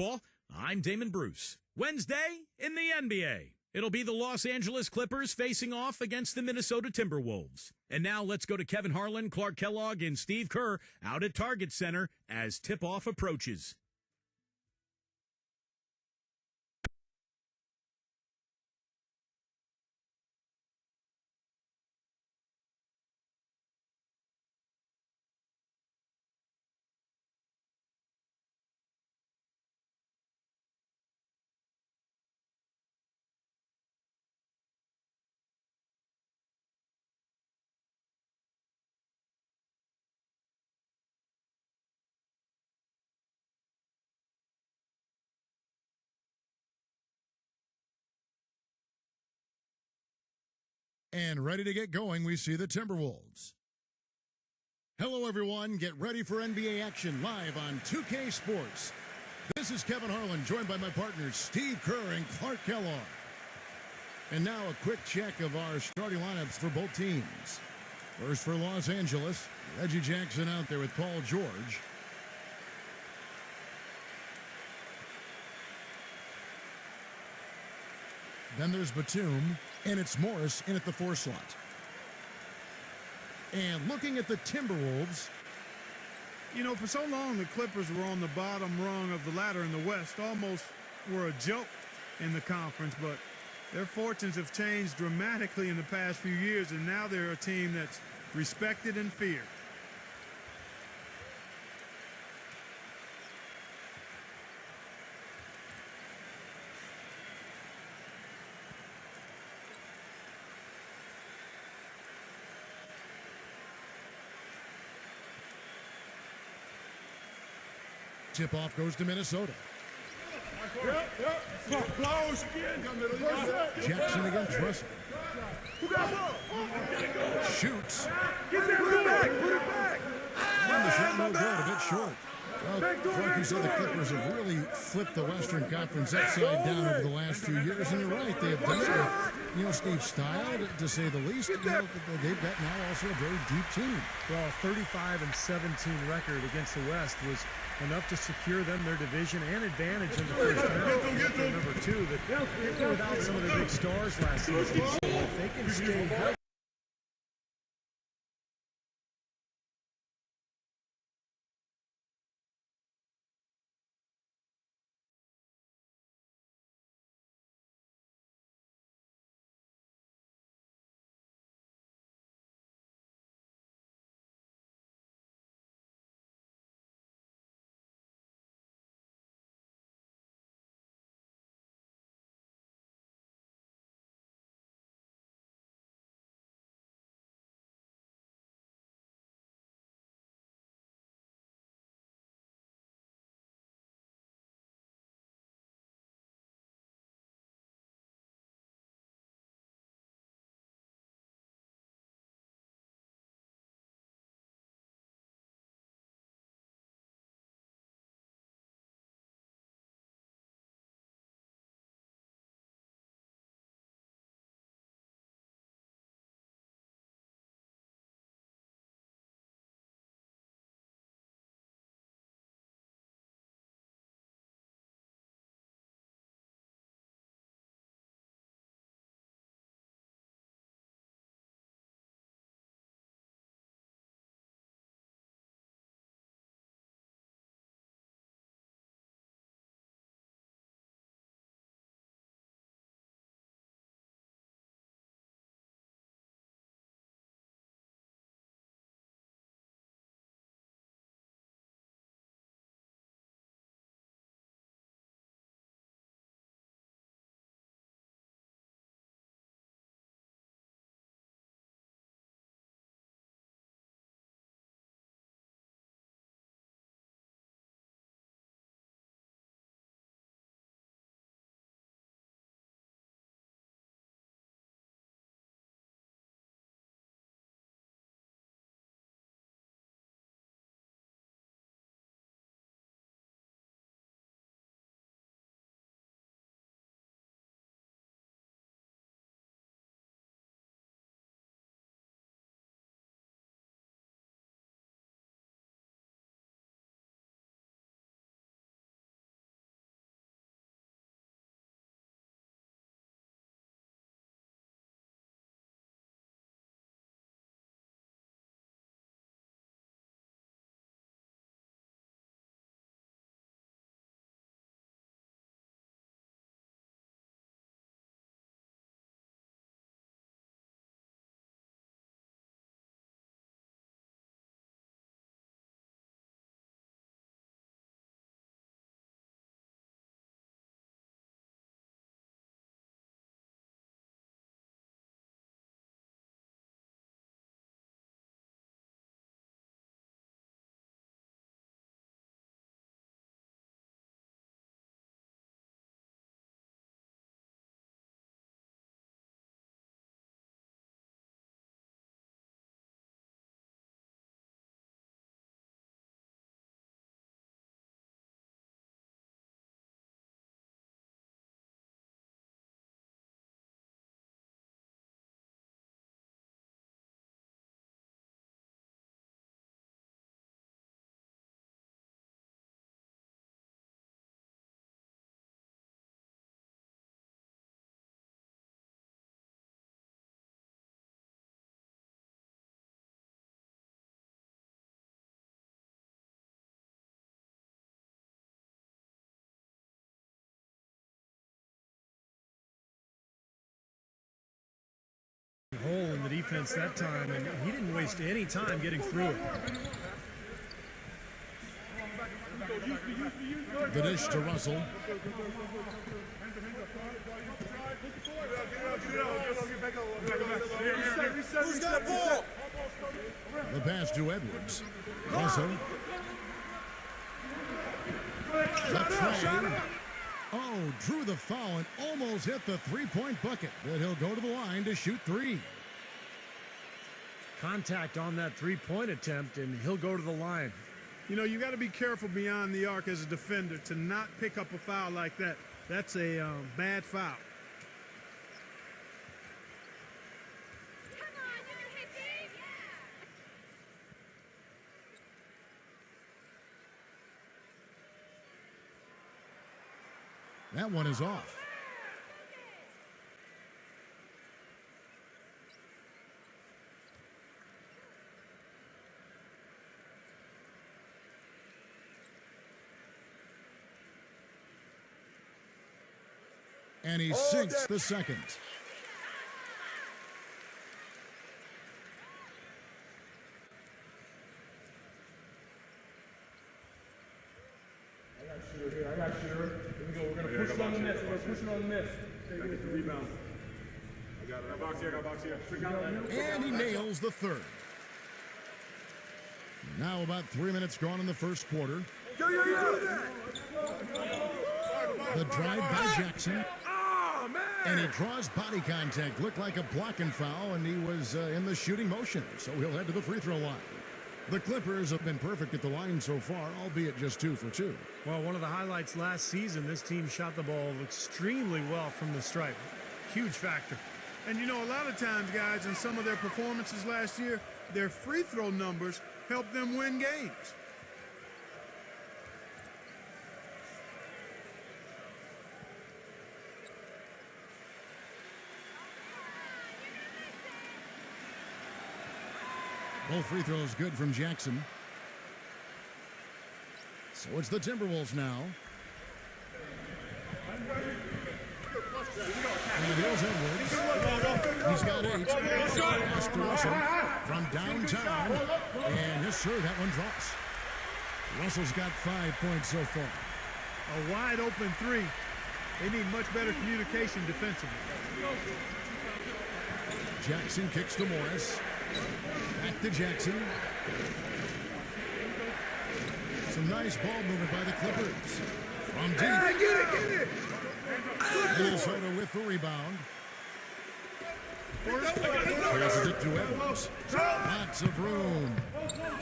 Well, I'm Damon Bruce. Wednesday in the NBA. It'll be the Los Angeles Clippers facing off against the Minnesota Timberwolves. And now let's go to Kevin Harlan, Clark Kellogg, and Steve Kerr out at Target Center as tip-off approaches. And ready to get going, we see the Timberwolves. Hello, everyone. Get ready for NBA action live on 2K Sports. This is Kevin Harlan, joined by my partners Steve Kerr and Clark Kellogg. And now a quick check of our starting lineups for both teams. First for Los Angeles, Reggie Jackson out there with Paul George. Then there's Batum, and it's Morris in at the 4 slot. And looking at the Timberwolves. You know, for so long, the Clippers were on the bottom rung of the ladder in the West, almost were a joke in the conference, but their fortunes have changed dramatically in the past few years, and now they're a team that's respected and feared. Tip-off goes to Minnesota. Jackson against Russell. Shoots. Put it back. And the shot no good, a bit short. Well, like you said, the Clippers have really flipped the Western Conference upside down over the last few years, and you're right, they have done it with, Steve, style, to say the least. They've got now also a very deep team. Well, a 35-17 record against the West was enough to secure them their division and advantage in the first round. Number two, that they were without some of their big stars last season. So if they can stay healthy, defense that time, and he didn't waste any time getting through it. The dish to Russell. Who's got ball? The pass to Edwards. Russell. The trade. Oh, drew the foul and almost hit the three-point bucket. But he'll go to the line to shoot three. Contact on that three-point attempt, and he'll go to the line. You know, you got to be careful beyond the arc as a defender to not pick up a foul like that. That's a bad foul. That one is off. And he sinks the second. I got shooter here. Here we go. We're going to push it on the miss. We're going to push it on the miss. I get the rebound. I got it. Box here. And he nails the third. Now about 3 minutes gone in the first quarter. The drive by Jackson. Oh, man! And he draws body contact. Looked like a blocking foul, and he was in the shooting motion. So he'll head to the free throw line. The Clippers have been perfect at the line so far, albeit just 2 for 2. Well, one of the highlights last season, this team shot the ball extremely well from the stripe. Huge factor. And you know, a lot of times, guys, in some of their performances last year, their free throw numbers helped them win games. Both free throws good from Jackson. So it's the Timberwolves now. And here's Edwards. He's got 8. Pass to Russell from downtown. And yes, sir, that one drops. Russell's got 5 points so far. A wide open three. They need much better communication defensively. Jackson kicks to Morris. Back to Jackson. Some nice ball movement by the Clippers. From deep. Get it! Minnesota with the rebound. Passes it to Edwards. Lots of room.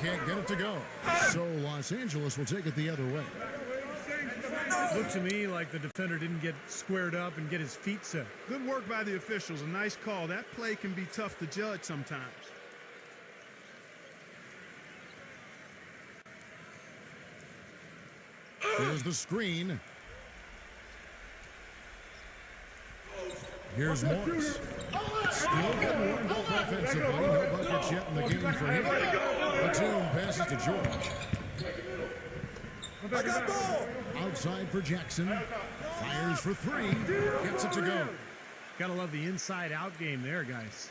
Can't get it to go. So Los Angeles will take it the other way. Looked to me like the defender didn't get squared up and get his feet set. Good work by the officials. A nice call. That play can be tough to judge sometimes. Here's the screen. Here's Morris. Still getting warmed up offensively. No buckets yet in the game for him. Batum passes to George. I got ball! Outside for Jackson. Fires for 3. Gets it to go. Gotta love the inside-out game there, guys.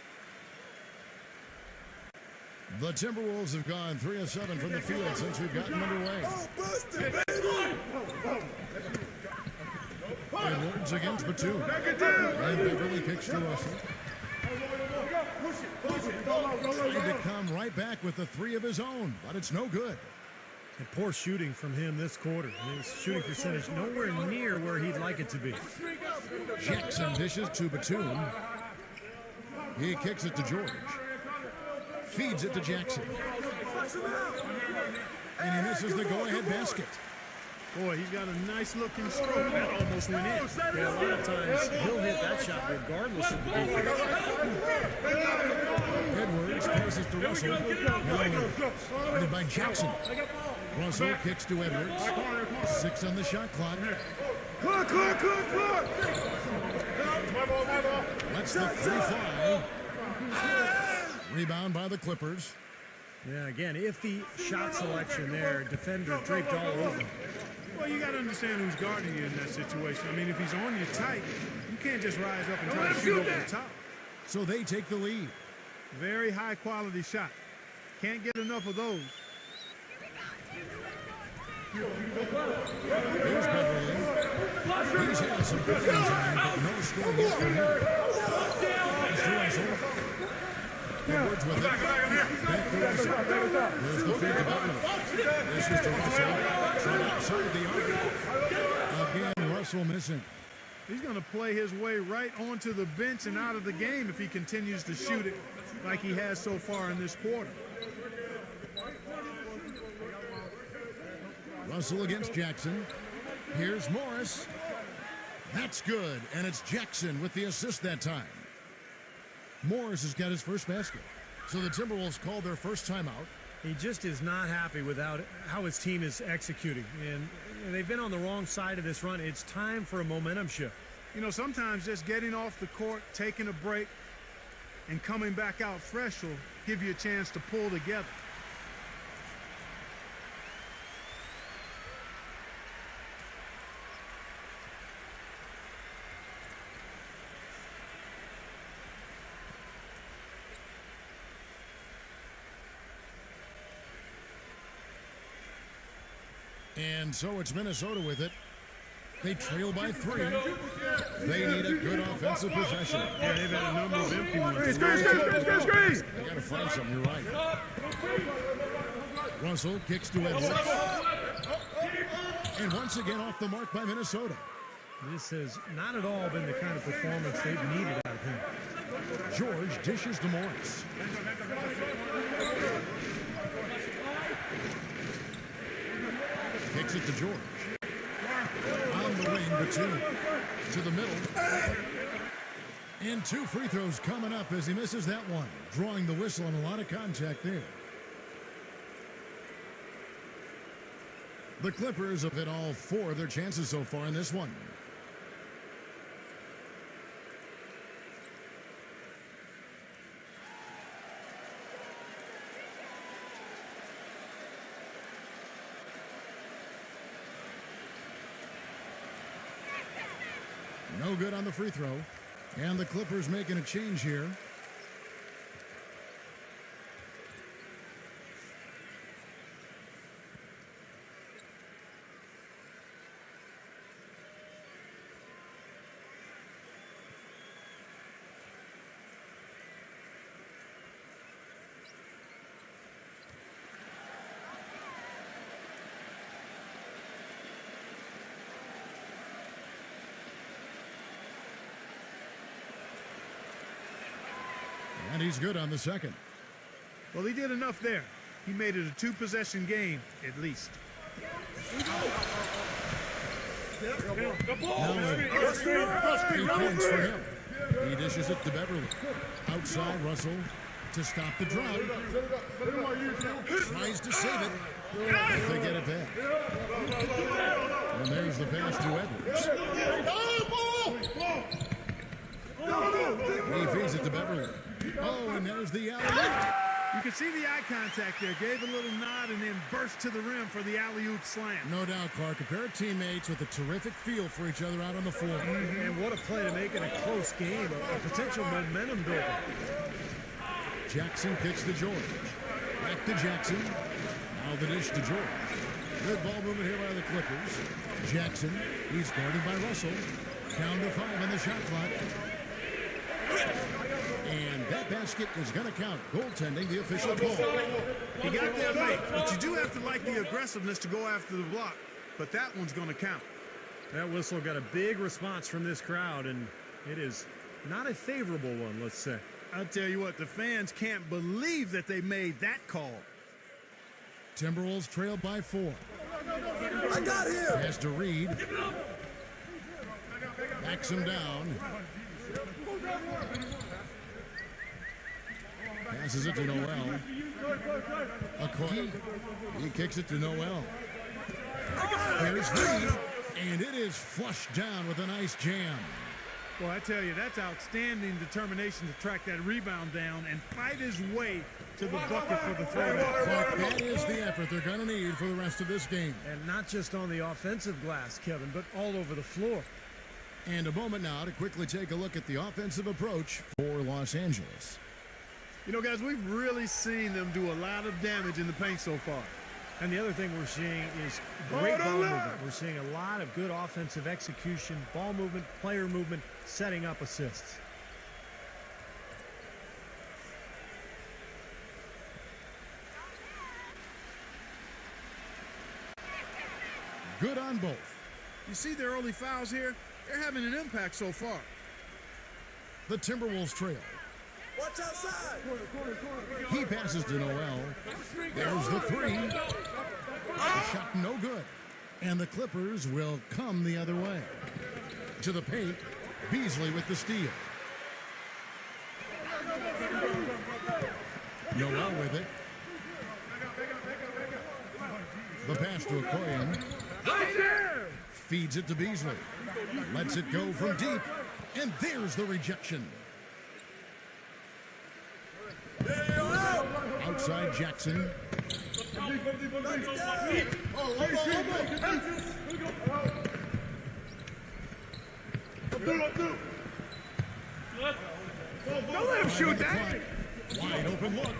The Timberwolves have gone 3 of 7 from the field since we've gotten underway. Oh, busted, baby! Edwards against Batum. And Beverly kicks to Russell. Trying to come right back with the 3 of his own, but it's no good. And poor shooting from him this quarter. His shooting percentage nowhere near where he'd like it to be. Jackson dishes to Batum. He kicks it to George. Feeds it to Jackson. And he misses the go-ahead basket. Boy, he's got a nice looking stroke. That almost went in. Yeah, a lot of times he'll hit that shot regardless of the defense. Edwards passes to Russell. Guarded by Jackson. Russell kicks to Edwards. 6 on the shot clock. Clock! Lets the 3 fly. Rebound by the Clippers. Yeah, again, iffy shot selection there. Defender draped all over. Well, you got to understand who's guarding you in that situation. I mean, if he's on you tight, you can't just rise up and try to shoot over the top. So they take the lead. Very high-quality shot. Can't get enough of those. Here's Beverly. He's had some good things on him, but no score yet from him. It's to Russell. Edwards with it. Back to Russell. There's the feed to Beverly. This is to Russell. From outside the arc. Again, Russell missing. He's going to play his way right onto the bench and out of the game if he continues to shoot it like he has so far in this quarter. Russell against Jackson. Here's Morris. That's good, and it's Jackson with the assist that time. Morris has got his first basket. So the Timberwolves called their first timeout. He just is not happy with how his team is executing. And they've been on the wrong side of this run. It's time for a momentum shift. You know, sometimes just getting off the court, taking a break, and coming back out fresh will give you a chance to pull together. And so it's Minnesota with it. They trail by 3. They need a good offensive possession. Yeah, they've had a number of empty ones. They got to find something, you're right. Russell kicks to Edwards. And once again off the mark by Minnesota. This has not at all been the kind of performance they've needed out of him. George dishes to Morris. Kicks it to George. On the wing, Batum. To the middle. And 2 free throws coming up as he misses that one. Drawing the whistle and a lot of contact there. The Clippers have hit all 4 of their chances so far in this one. No good on the free throw. And the Clippers making a change here. And he's good on the second. Well, he did enough there. He made it a 2-possession game, at least. Now a few points for him. He dishes it to Beverly. Outside Russell to stop the drought. Tries to save it. If they get it back. And there's the pass to Edwards. He feeds it to Beverly. Oh, and there's the alley-oop. You can see the eye contact there. Gave a little nod and then burst to the rim for the alley-oop slam. No doubt, Clark. A pair of teammates with a terrific feel for each other out on the floor. And what a play to make in a close game. A potential momentum builder. Jackson kicks to George. Back to Jackson. Now the dish to George. Good ball movement here by the Clippers. Jackson, he's guarded by Russell. Down to 5 on the shot clock. And that basket is going to count. Goaltending, the official call. He got there late, but you do have to like the aggressiveness to go after the block. But that one's going to count. That whistle got a big response from this crowd, and it is not a favorable one, let's say. I'll tell you what, the fans can't believe that they made that call. Timberwolves trail by 4. I got him. Pass to Reed. Backs him down. Passes it to Noel. He kicks it to Noel. Here's Reed. And it is flushed down with a nice jam. Well, I tell you, that's outstanding determination to track that rebound down and fight his way to the bucket for the throwdown. But that is the effort they're going to need for the rest of this game. And not just on the offensive glass, Kevin, but all over the floor. And a moment now to quickly take a look at the offensive approach for Los Angeles. You know, guys, we've really seen them do a lot of damage in the paint so far. And the other thing we're seeing is great ball movement. We're seeing a lot of good offensive execution, ball movement, player movement, setting up assists. Good on both. You see the early fouls here? They're having an impact so far. The Timberwolves trail. Watch outside. He passes to Noel. There's the three. Shot no good. And the Clippers will come the other way. To the paint, Beasley with the steal. Noel with it. The pass to Okoye. Feeds it to Beasley. Lets it go from deep. And there's the rejection. Outside Jackson. Don't let him shoot that. Wide open look.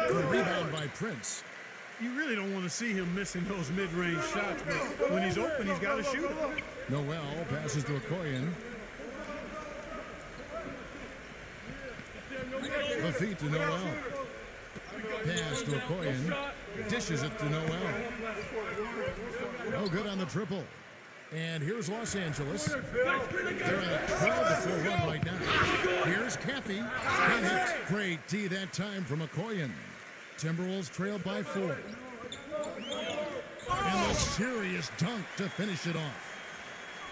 The rebound by Prince. You really don't want to see him missing those mid-range shots, but when he's open, he's got to shoot it. Noel passes to Okoye. The feet to Noel. Pass to Okoye. Dishes it to Noel. No good on the triple. And here's Los Angeles. They're on a 12-4 run right now. Here's Caffey. And it's great D that time from Okoye. Timberwolves trail by 4. And a serious dunk to finish it off.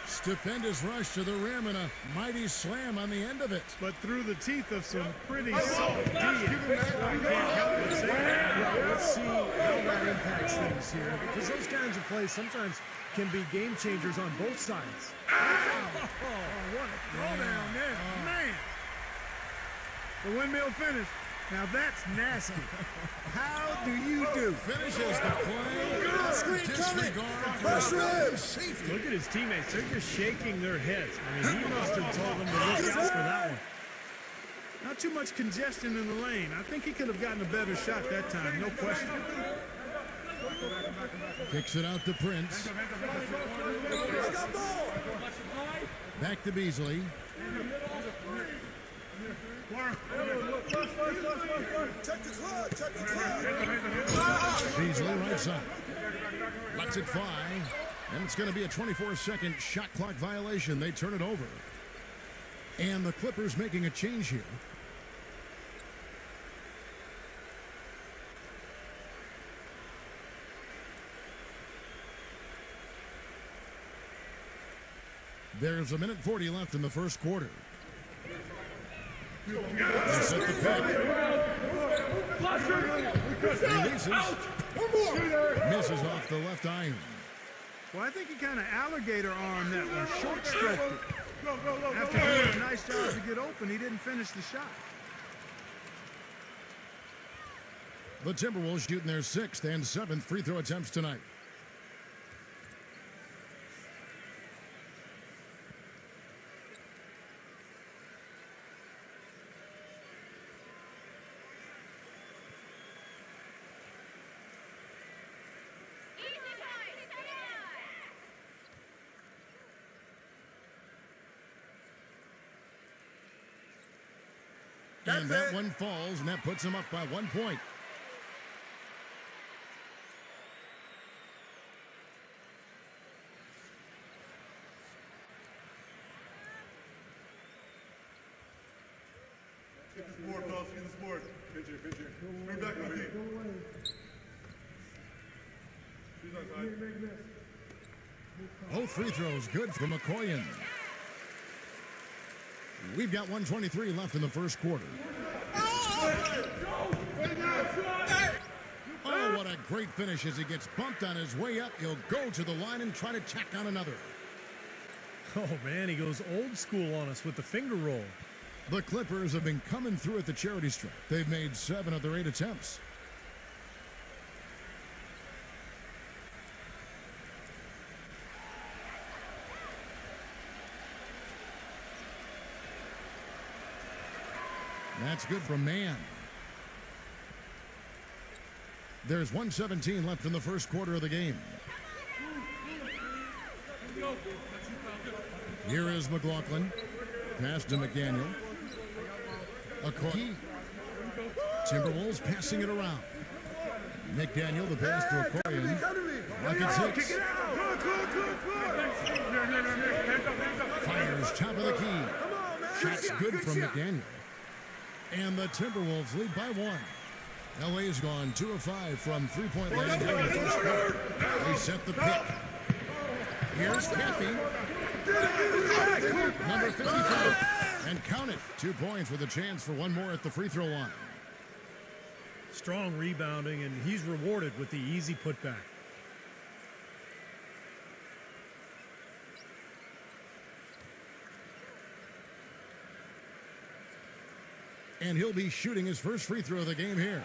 Stupendous rush to the rim and a mighty slam on the end of it. But through the teeth of some pretty soft D. I can't help but say that. Well, let's see how that impacts things here, because those kinds of plays sometimes can be game changers on both sides. Oh, what a throwdown there. Man. The windmill finish. Now that's nasty. How do you do? Finishes the play. Screen coming. Disregard First for rim. safety. Look at his teammates. They're just shaking their heads. I mean, he must have told them to look out for that one. Not too much congestion in the lane. I think he could have gotten a better shot that time, no question. Kicks it out to Prince. I got ball. Back to Beasley. Check the clock. Check the clock. Beasley right side. Lets it fly. And it's going to be a 24-second shot clock violation. They turn it over. And the Clippers making a change here. There's a minute 40 left in the first quarter. They set the pick. Releases. Misses off the left iron. Well, I think he kind of alligator armed that one, short stroked it. After doing a nice job to get open, he didn't finish the shot. The Timberwolves shooting their 6th and 7th free throw attempts tonight. And that one falls, and that puts them up by 1 point. Get the sport, fellas. Get the sport. Pitch here, pitch here. Bring back my feet. Shoes on side. Both free throws good from Okoye. We've got 1:23 left in the first quarter. Oh, what a great finish as he gets bumped on his way up. He'll go to the line and try to tack on another. Oh, man, he goes old school on us with the finger roll. The Clippers have been coming through at the charity stripe. They've made 7 of their 8 attempts. That's good from Mann. There's 1:17 left in the first quarter of the game. Here is McLaughlin. Pass to McDaniel. Timberwolves passing it around. McDaniel, the pass to Okoye. Rockets hits. Fires top of the key. Shots good from McDaniel. And the Timberwolves lead by 1. LA's gone 2 of 5 from three-point line here in the first quarter. They set the pick. Here's Caffey. Number 55. And count it. 2 points with a chance for one more at the free throw line. Strong rebounding, and he's rewarded with the easy putback. And he'll be shooting his first free throw of the game here.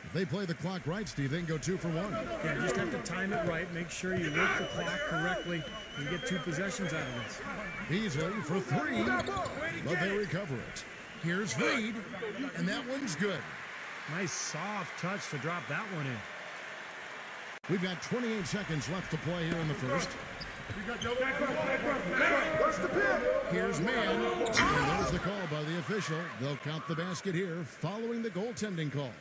If they play the clock right, Steve, they can go 2 for 1. Yeah, just have to time it right. Make sure you work the clock correctly and get 2 possessions out of this. Beasley for 3, but they recover it. Here's Reed, and that one's good. Nice soft touch to drop that one in. We've got 28 seconds left to play here in the first. Here's Mann, and there's the call by the official. They'll count the basket here following the goaltending call.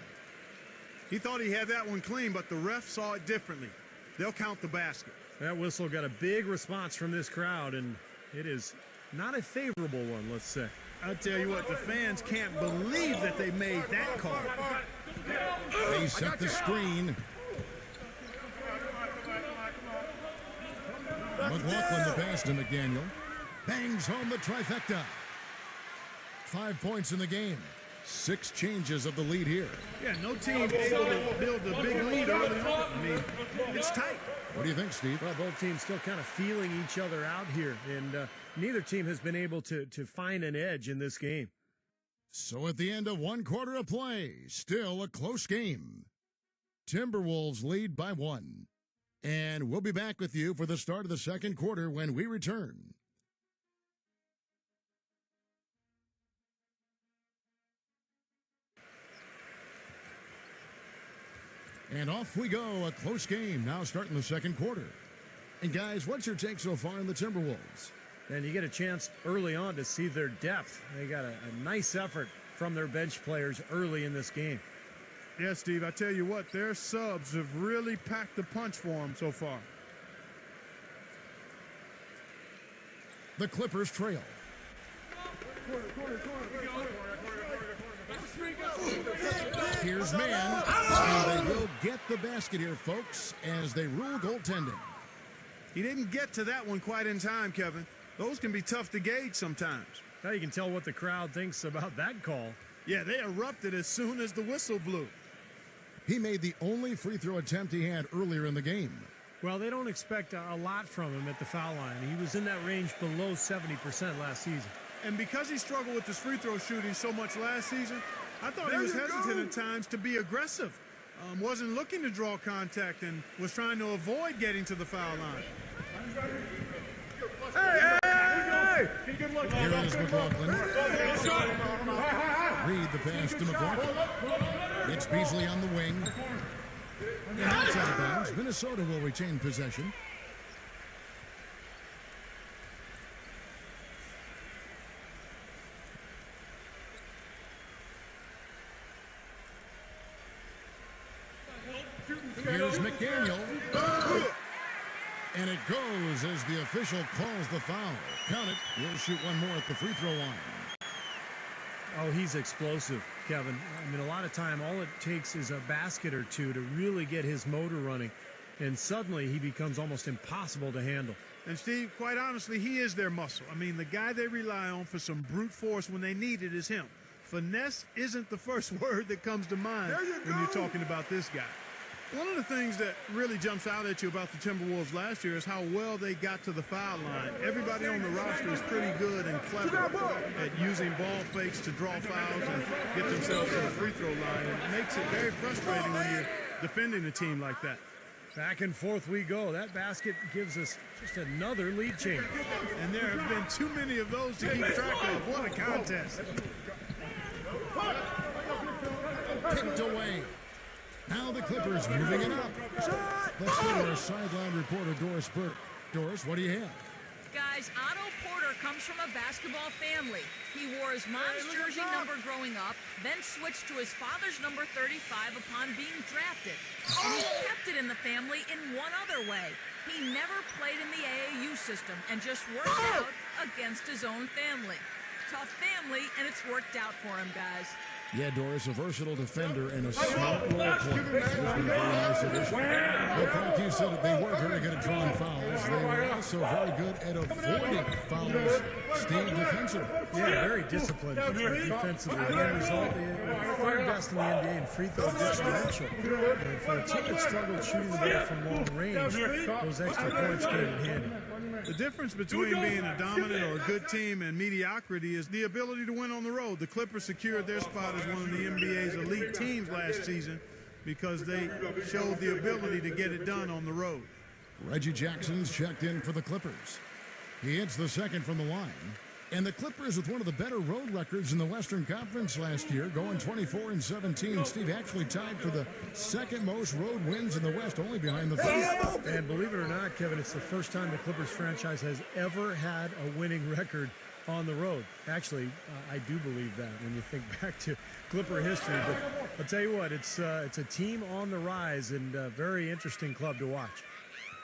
He thought he had that one clean, but the ref saw it differently. They'll count the basket. That whistle got a big response from this crowd, and it is not a favorable one, let's say. I'll tell you what, the fans can't believe that they made that call. They set the screen. McLaughlin the pass to McDaniel. Bangs home the trifecta. 5 points in the game. 6 changes of the lead here. Yeah, no team able to build a big lead early on. I mean, it's tight. What do you think, Steve? Well, both teams still kind of feeling each other out here, and neither team has been able to find an edge in this game. So at the end of 1 quarter of play, still a close game. Timberwolves lead by 1. And we'll be back with you for the start of the second quarter when we return. And off we go, a close game now starting the second quarter. And guys, what's your take so far in the Timberwolves? And you get a chance early on to see their depth. They got a nice effort from their bench players early in this game. Yeah, Steve, I tell you what, their subs have really packed the punch for them so far. The Clippers trail. Here's Mann, and they will get the basket here, folks, as they rule goaltending. He didn't get to that one quite in time, Kevin. Those can be tough to gauge sometimes. Now you can tell what the crowd thinks about that call. Yeah, they erupted as soon as the whistle blew. He made the only free throw attempt he had earlier in the game. Well, they don't expect a lot from him at the foul line. He was in that range below 70% last season. And because he struggled with his free throw shooting so much last season, I thought he was hesitant at times to be aggressive. Wasn't looking to draw contact and was trying to avoid getting to the foul line. Hey! Here is McLaughlin. Reed the pass to McLaughlin. It's Beasley on the wing. And that's out of bounds. Minnesota will retain possession. Here's McDaniel. And it goes as the official calls the foul. Count it. He'll shoot one more at the free throw line. Oh, he's explosive, Kevin. I mean, a lot of time, all it takes is a basket or two to really get his motor running. And suddenly, he becomes almost impossible to handle. And, Steve, quite honestly, he is their muscle. I mean, the guy they rely on for some brute force when they need it is him. Finesse isn't the first word that comes to mind when you're talking about this guy. One of the things that really jumps out at you about the Timberwolves last year is how well they got to the foul line. Everybody on the roster is pretty good and clever at using ball fakes to draw fouls and get themselves to the free throw line. And it makes it very frustrating when you're defending a team like that. Back and forth we go. That basket gives us just another lead change. And there have been too many of those to keep track of. What a contest. Picked away. Now the Clippers moving it up. Let's go to our sideline reporter, Doris Burke. Doris, what do you have? Guys, Otto Porter comes from a basketball family. He wore his mom's jersey number growing up, then switched to his father's number 35 upon being drafted. And he kept it in the family in one other way. He never played in the AAU system and just worked out against his own family. Tough family, and it's worked out for him, guys. Yeah, Doris, a versatile defender and a smart role player. This was a very nice addition. But like you said, they were very good at drawing fouls. They were also very good at avoiding fouls, Steve, defensively. Yeah, very disciplined defensively. The end result, third best in the NBA in free throw differential. And for a team that struggled shooting the ball from long range, those extra points came in handy. The difference between being a dominant or a good team and mediocrity is the ability to win on the road. The Clippers secured their spot as one of the NBA's elite teams last season because they showed the ability to get it done on the road. Reggie Jackson's checked in for the Clippers. He hits the second from the line. And the Clippers with one of the better road records in the Western Conference last year, going 24-17. Steve actually tied for the second most road wins in the West, only behind the first. And believe it or not, Kevin, it's the first time the Clippers franchise has ever had a winning record on the road. Actually, I do believe that when you think back to Clipper history. But I'll tell you what, it's a team on the rise and a very interesting club to watch.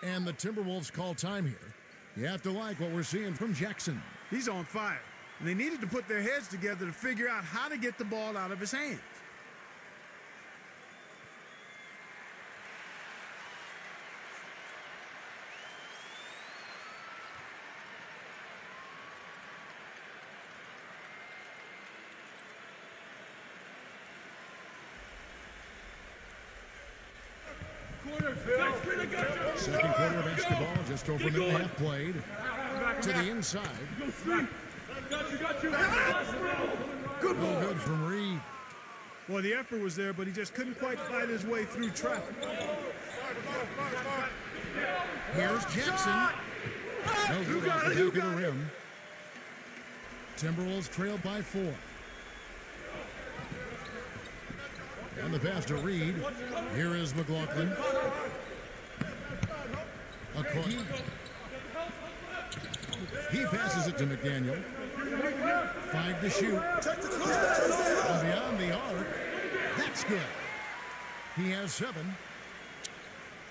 And the Timberwolves call time here. You have to like what we're seeing from Jackson. He's on fire. And they needed to put their heads together to figure out how to get the ball out of his hands. Second quarter of basketball, just over a minute and a half played. To the inside. No good from Reed. Well, the effort was there, but he just couldn't quite fight his way through traffic. Here's Jackson. No good off the back of the rim. Timberwolves trailed by 4. And the pass to Reed. Here is McLaughlin. Okoye. He passes it to McDaniel. 5 to shoot. Beyond the arc. That's good. He has 7.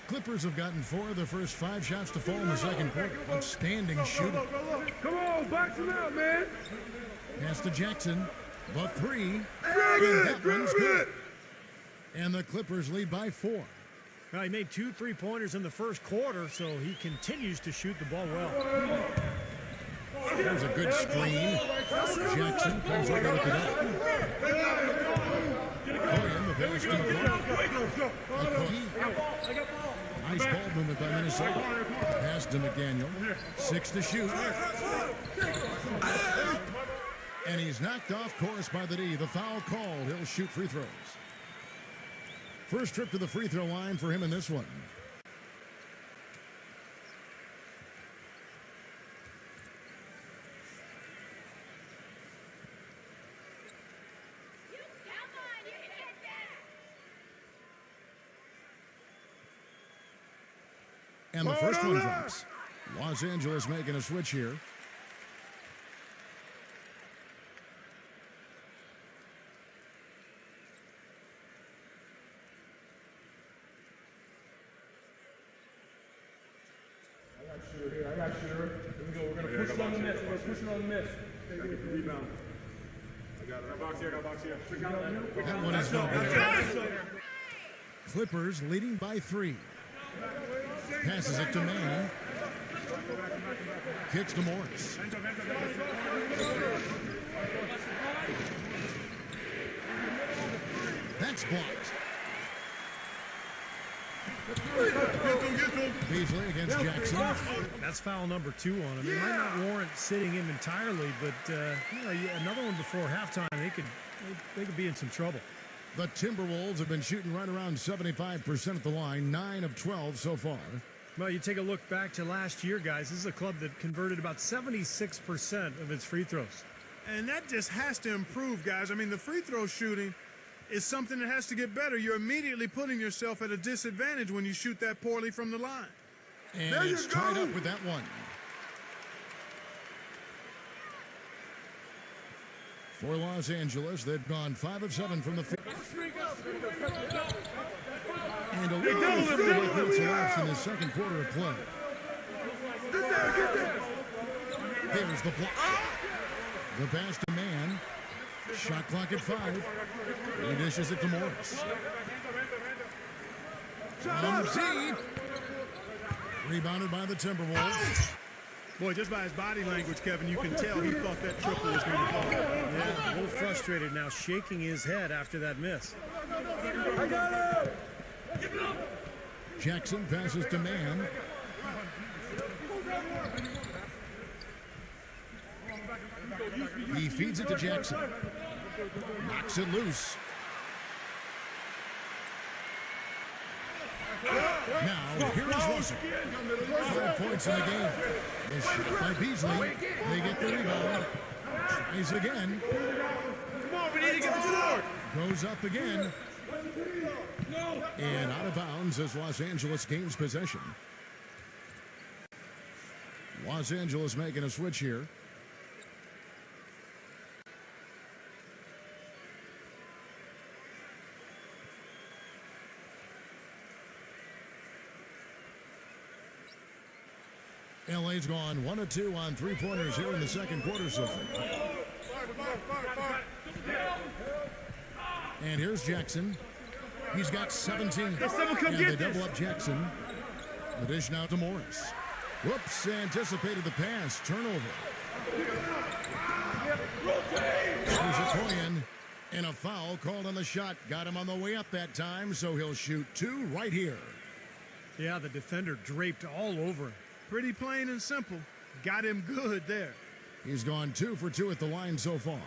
Clippers have gotten 4 of the first 5 shots to fall in the second quarter. Outstanding shooting. Come on, box him out, man. Pass to Jackson. The 3. And that one's good. And the Clippers lead by 4. Well, he made 2 3-pointers in the first quarter, so he continues to shoot the ball well. There's a good screen. Jackson comes over with it up. Okoye, the pass to McLaughlin. Okoye. Nice ball movement by Minnesota. Pass to McDaniel. 6 to shoot. And he's knocked off course by the D. The foul called. He'll shoot free throws. First trip to the free throw line for him in this one. And the first one drops. Los Angeles making a switch here. I got shooter. Here we go. We're going to push it on the miss. We're going to push it on the miss. I get the rebound. I got it. Box here. That one is no good. Clippers leading by 3. Passes it to Manning. Kicks to Morris. That's blocked. Beasley against Jackson. That's foul number 2 on him. It might not warrant sitting him entirely, but another one before halftime, they could be in some trouble. The Timberwolves have been shooting right around 75% at the line, 9 of 12 so far. Well, you take a look back to last year, guys. This is a club that converted about 76% of its free throws. And that just has to improve, guys. I mean, the free throw shooting is something that has to get better. You're immediately putting yourself at a disadvantage when you shoot that poorly from the line. And it's tied up with that one. For Los Angeles, they've gone 5 of 7 from the field. And a little minutes elapsed in the second quarter of play. There's the block. The pass to Man. Shot clock at 5. He dishes it to Morris. From deep. Rebounded by the Timberwolves. Boy, just by his body language, Kevin, you can tell he thought that triple was going to fall. Yeah, a little frustrated now, shaking his head after that miss. I got it! Jackson passes to Man. He feeds it to Jackson. Knocks it loose. Now, here is Russell. 5 points in the game. The shot by Beasley. They get the rebound. Tries again. Come on, we need to get the board. Goes up again. And out of bounds as Los Angeles gains possession. Los Angeles making a switch here. LA's gone 1 of 2 on 3-pointers here in the second quarter so far. And here's Jackson. He's got 17. And they double up Jackson. The dish now to Morris. Whoops, anticipated the pass. Turnover. Here's Okoye. And a foul called on the shot. Got him on the way up that time, so he'll shoot 2 right here. Yeah, the defender draped all over him. Pretty plain and simple. Got him good there. He's gone 2 for 2 at the line so far.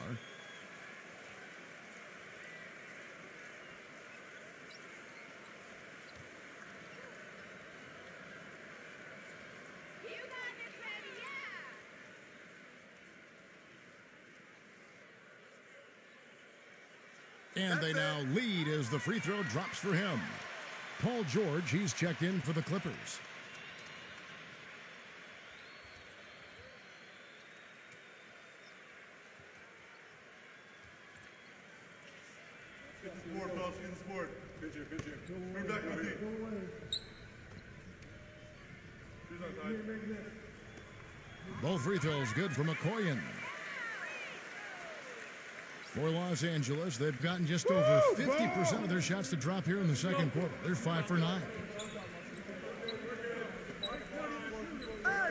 And they now lead as the free throw drops for him. Paul George, he's checked in for the Clippers. Both free throws good from Okoye. For Los Angeles, they've gotten just over 50% of their shots to drop here in the second quarter. They're 5 for 9.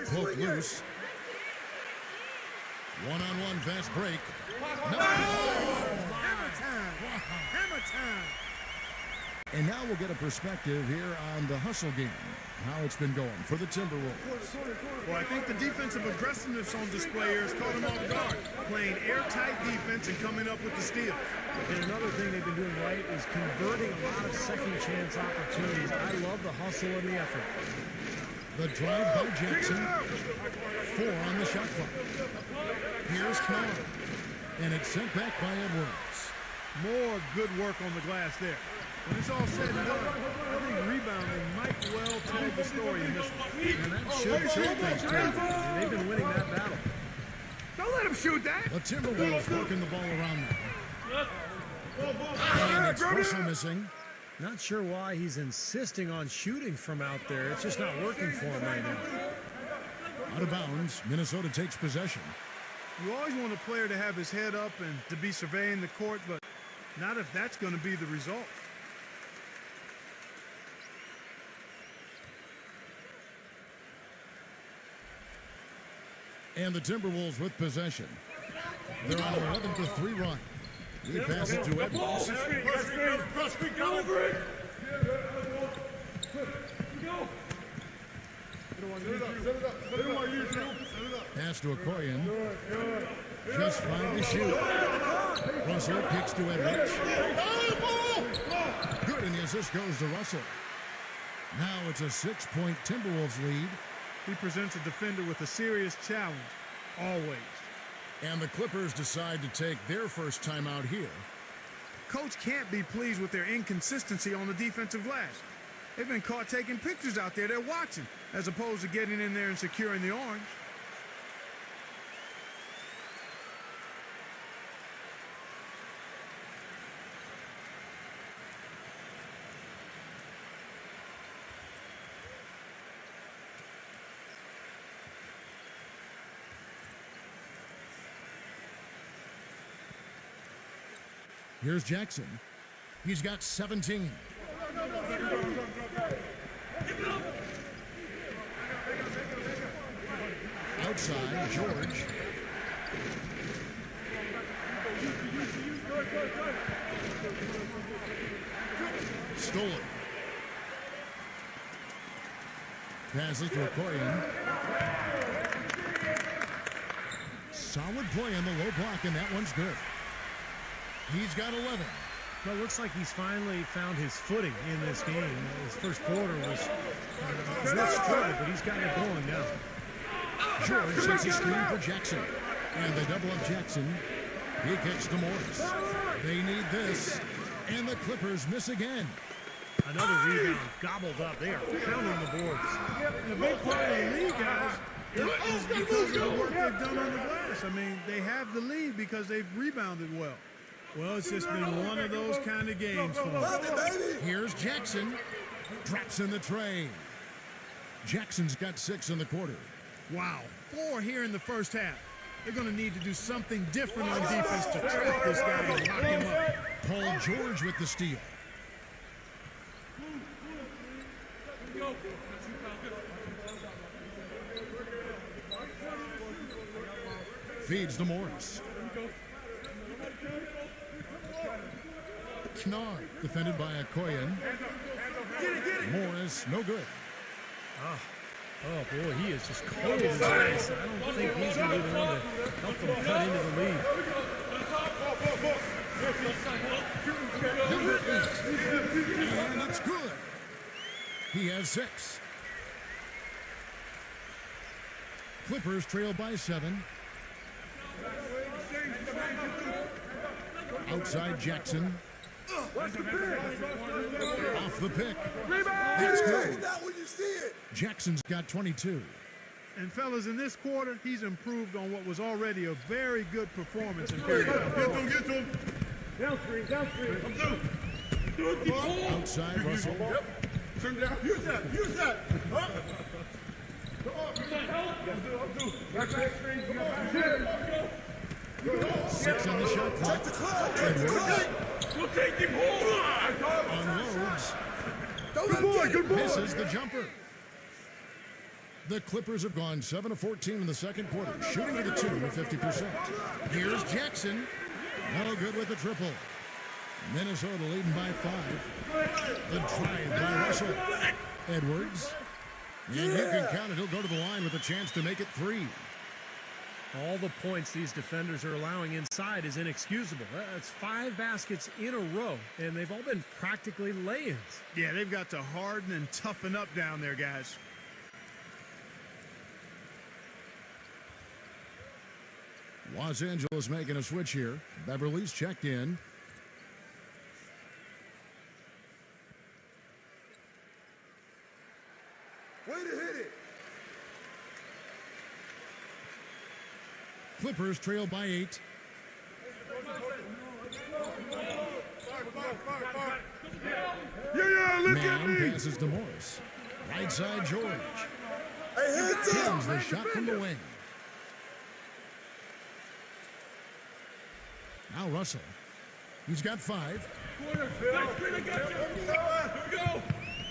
Poked loose. One-on-one fast break. No. Hammer time. Hammer time. And now we'll get a perspective here on the hustle game, how it's been going for the Timberwolves. Well, I think the defensive aggressiveness on display here has caught them off guard. Playing airtight defense and coming up with the steal. And another thing they've been doing right is converting a lot of second chance opportunities. I love the hustle and the effort. The drive by Jackson. 4 on the shot clock. Here's Connor. And it's sent back by Edwards. More good work on the glass there. When it's all said and done, I think rebounding might well tell the story in this one. And that should tilt things too. And they've been winning that battle. Don't let him shoot that. The Timberwolves working the ball around now. And it's Russell missing. Not sure why he's insisting on shooting from out there. It's just not working for him right now. Out of bounds, Minnesota takes possession. You always want a player to have his head up and to be surveying the court, but not if that's going to be the result. And the Timberwolves with possession. They're on an 11-3 run. He passes it to Edwards. Pass to Okoye. Just 5 to shoot. Russell kicks to Edwards. Good, and the assist goes to Russell. Now it's a 6-point Timberwolves lead. He presents a defender with a serious challenge, always. And the Clippers decide to take their first timeout here. Coach can't be pleased with their inconsistency on the defensive glass. They've been caught taking pictures out there. They're watching, as opposed to getting in there and securing the orange. Here's Jackson. He's got 17. Outside, George. Stolen. Passes to Okoye. Solid play on the low block, and that one's good. He's got 11. Well, it looks like he's finally found his footing in this game. His first quarter was a little struggle, but he's got it going now. George sets a screen for Jackson. And they double up Jackson. He kicks to Morris. They need this. And the Clippers miss again. Another rebound gobbled up. They are pounding the boards. And a big part of the lead, guys, is because of the work they've done on the glass. I mean, they have the lead because they've rebounded well. Well, it's just been one of those kind of games for them. Here's Jackson. Drops in the tray. Jackson's got 6 in the quarter. Wow, 4 here in the first half. They're going to need to do something different on defense to trap this guy and lock him up. Paul George with the steal. Feeds to Morris. Knard, defended by Okoye. Morris, no good. Oh, boy, he is just cold as ice. I don't think he's going to be the one to help them cut into the lead. Number 8. And it's good. He has 6. Clippers trail by 7. Outside Jackson. Off the pick. That's good. Jackson's got 22. And fellas, in this quarter, he's improved on what was already a very good performance in period. Get to him. Down screen. Outside Russell. Turn down. Use that. Huh? 6 on the shot clock. Edwards We'll take him home. unloads. Good boy. Misses the jumper. The Clippers have gone 7 of 14 in the second quarter, shooting to the tune of 50%. Here's Jackson. No good with the triple. Minnesota leading by 5. The drive by Russell. Edwards. And you can count it. He'll go to the line with a chance to make it 3. All the points these defenders are allowing inside is inexcusable. That's 5 baskets in a row, and they've all been practically lay-ins. Yeah, they've got to harden and toughen up down there, guys. Los Angeles making a switch here. Beverly's checked in. Way to hit it. Clippers trail by 8. Look at Man me. passes to Morris. Right side George. Hey, hands up. Pins the shot from the wing. Now Russell. He's got 5. Corner, Phil. Here we go.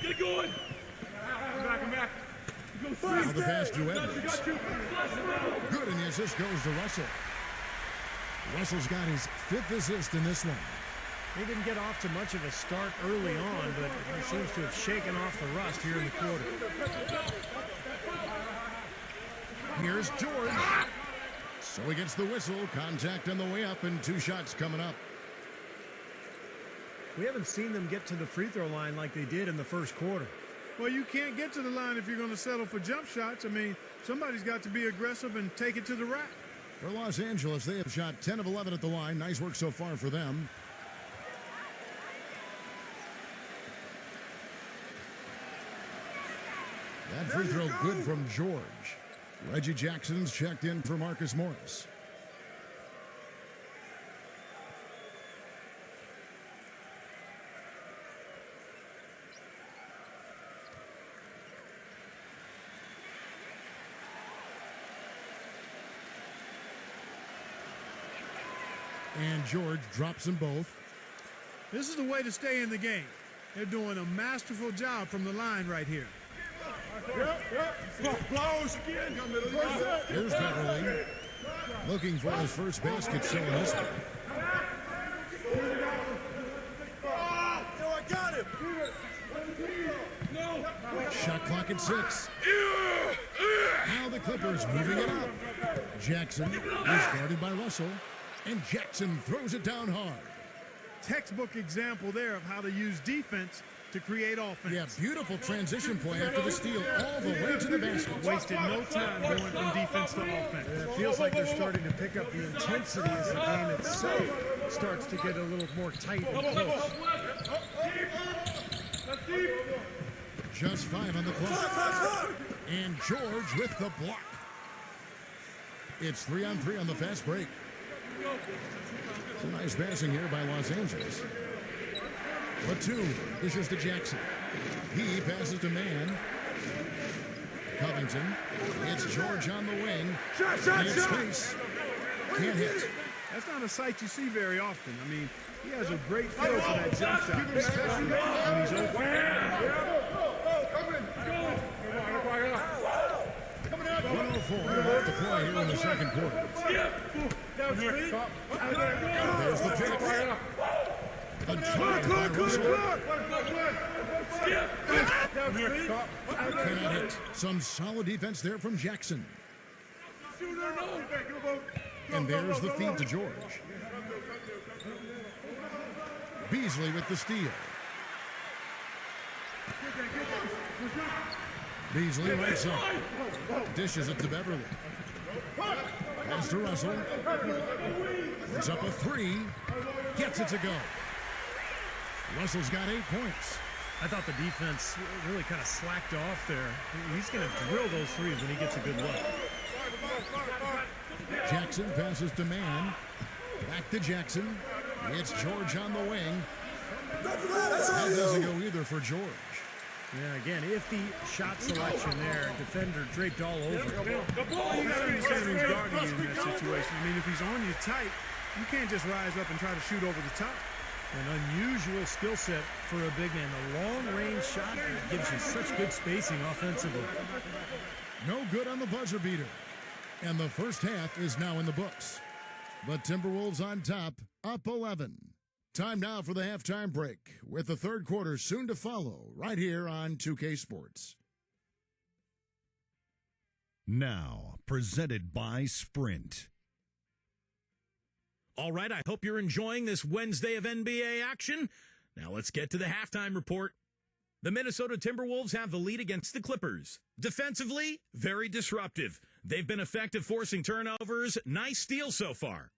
Get it going. Come back. Now the pass to Edwards. Good, and the assist goes to Russell. Russell's got his 5th assist in this one. They didn't get off to much of a start early on, but he seems to have shaken off the rust here in the quarter. Here's George. So he gets the whistle. Contact on the way up and 2 shots coming up. We haven't seen them get to the free throw line like they did in the first quarter. Well, you can't get to the line if you're going to settle for jump shots. I mean, somebody's got to be aggressive and take it to the rack. For Los Angeles, they have shot 10 of 11 at the line. Nice work so far for them. That free throw good from George. Reggie Jackson's checked in for Marcus Morris. And George drops them both. This is the way to stay in the game. They're doing a masterful job from the line right here. Close. Here's Beverly. Looking for his first basket showing this one. I got him. Shot clock at 6. Now the Clippers moving it up. Jackson is guarded by Russell. And Jackson throws it down hard. Textbook example there of how to use defense to create offense. Yeah, beautiful transition play after the steal all the way to the basket. Wasted no time going from defense to offense. And it feels like they're starting to pick up the intensity as the game itself starts to get a little more tight and close. Just 5 on the clock. And George with the block. It's 3-on-3 on the fast break. Some nice passing here by Los Angeles. Batum dishes to Jackson. He passes to Mann. Covington. It's George on the wing. Shot. Space. Can't hit. That's not a sight you see very often. I mean, he has a great feel for that jump shot, especially when he's open. 104 left to play here in the second quarter. There's the pick. A drive by Russell. Cannot hit. Some solid defense there from Jackson. And there's the feed to George. Beasley with the steal. Beasley rights up. Dishes it to Beverly. Pass to Russell. Puts up a 3. Gets it to go. Russell's got 8 points. I thought the defense really kind of slacked off there. He's going to drill those threes when he gets a good look. Jackson passes to Mann. Back to Jackson. It's George on the wing. That doesn't go either for George. Yeah, again, if the shot selection there, defender draped all over. You got to understand who's guarding you in that situation. I mean, if he's on you tight, you can't just rise up and try to shoot over the top. An unusual skill set for a big man. The long-range shot gives you such good spacing offensively. No good on the buzzer beater. And the first half is now in the books. But Timberwolves on top, up 11. Time now for the halftime break, with the third quarter soon to follow, right here on 2K Sports. Now, presented by Sprint. All right, I hope you're enjoying this Wednesday of NBA action. Now let's get to the halftime report. The Minnesota Timberwolves have the lead against the Clippers. Defensively, very disruptive. They've been effective forcing turnovers. Nice steal so far.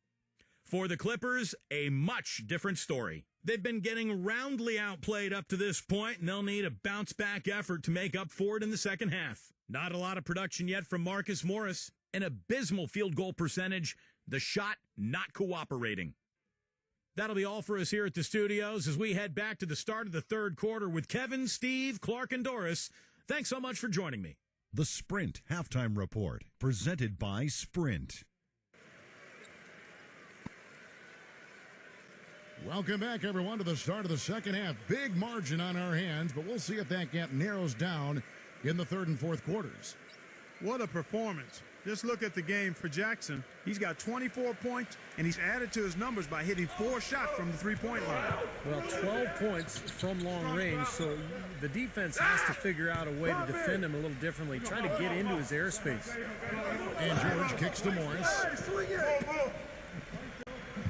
For the Clippers, a much different story. They've been getting roundly outplayed up to this point, and they'll need a bounce-back effort to make up for it in the second half. Not a lot of production yet from Marcus Morris. An abysmal field goal percentage. The shot not cooperating. That'll be all for us here at the studios as we head back to the start of the third quarter with Kevin, Steve, Clark, and Doris. Thanks so much for joining me. The Sprint Halftime Report, presented by Sprint. Welcome back, everyone, to the start of the second half. Big margin on our hands, but we'll see if that gap narrows down in the third and fourth quarters. What a performance. Just look at the game for Jackson. He's got 24 points, and he's added to his numbers by hitting 4 shots from the three-point line. Well, 12 points from long range, so the defense has to figure out a way to defend him a little differently, try to get into his airspace. And George kicks to Morris.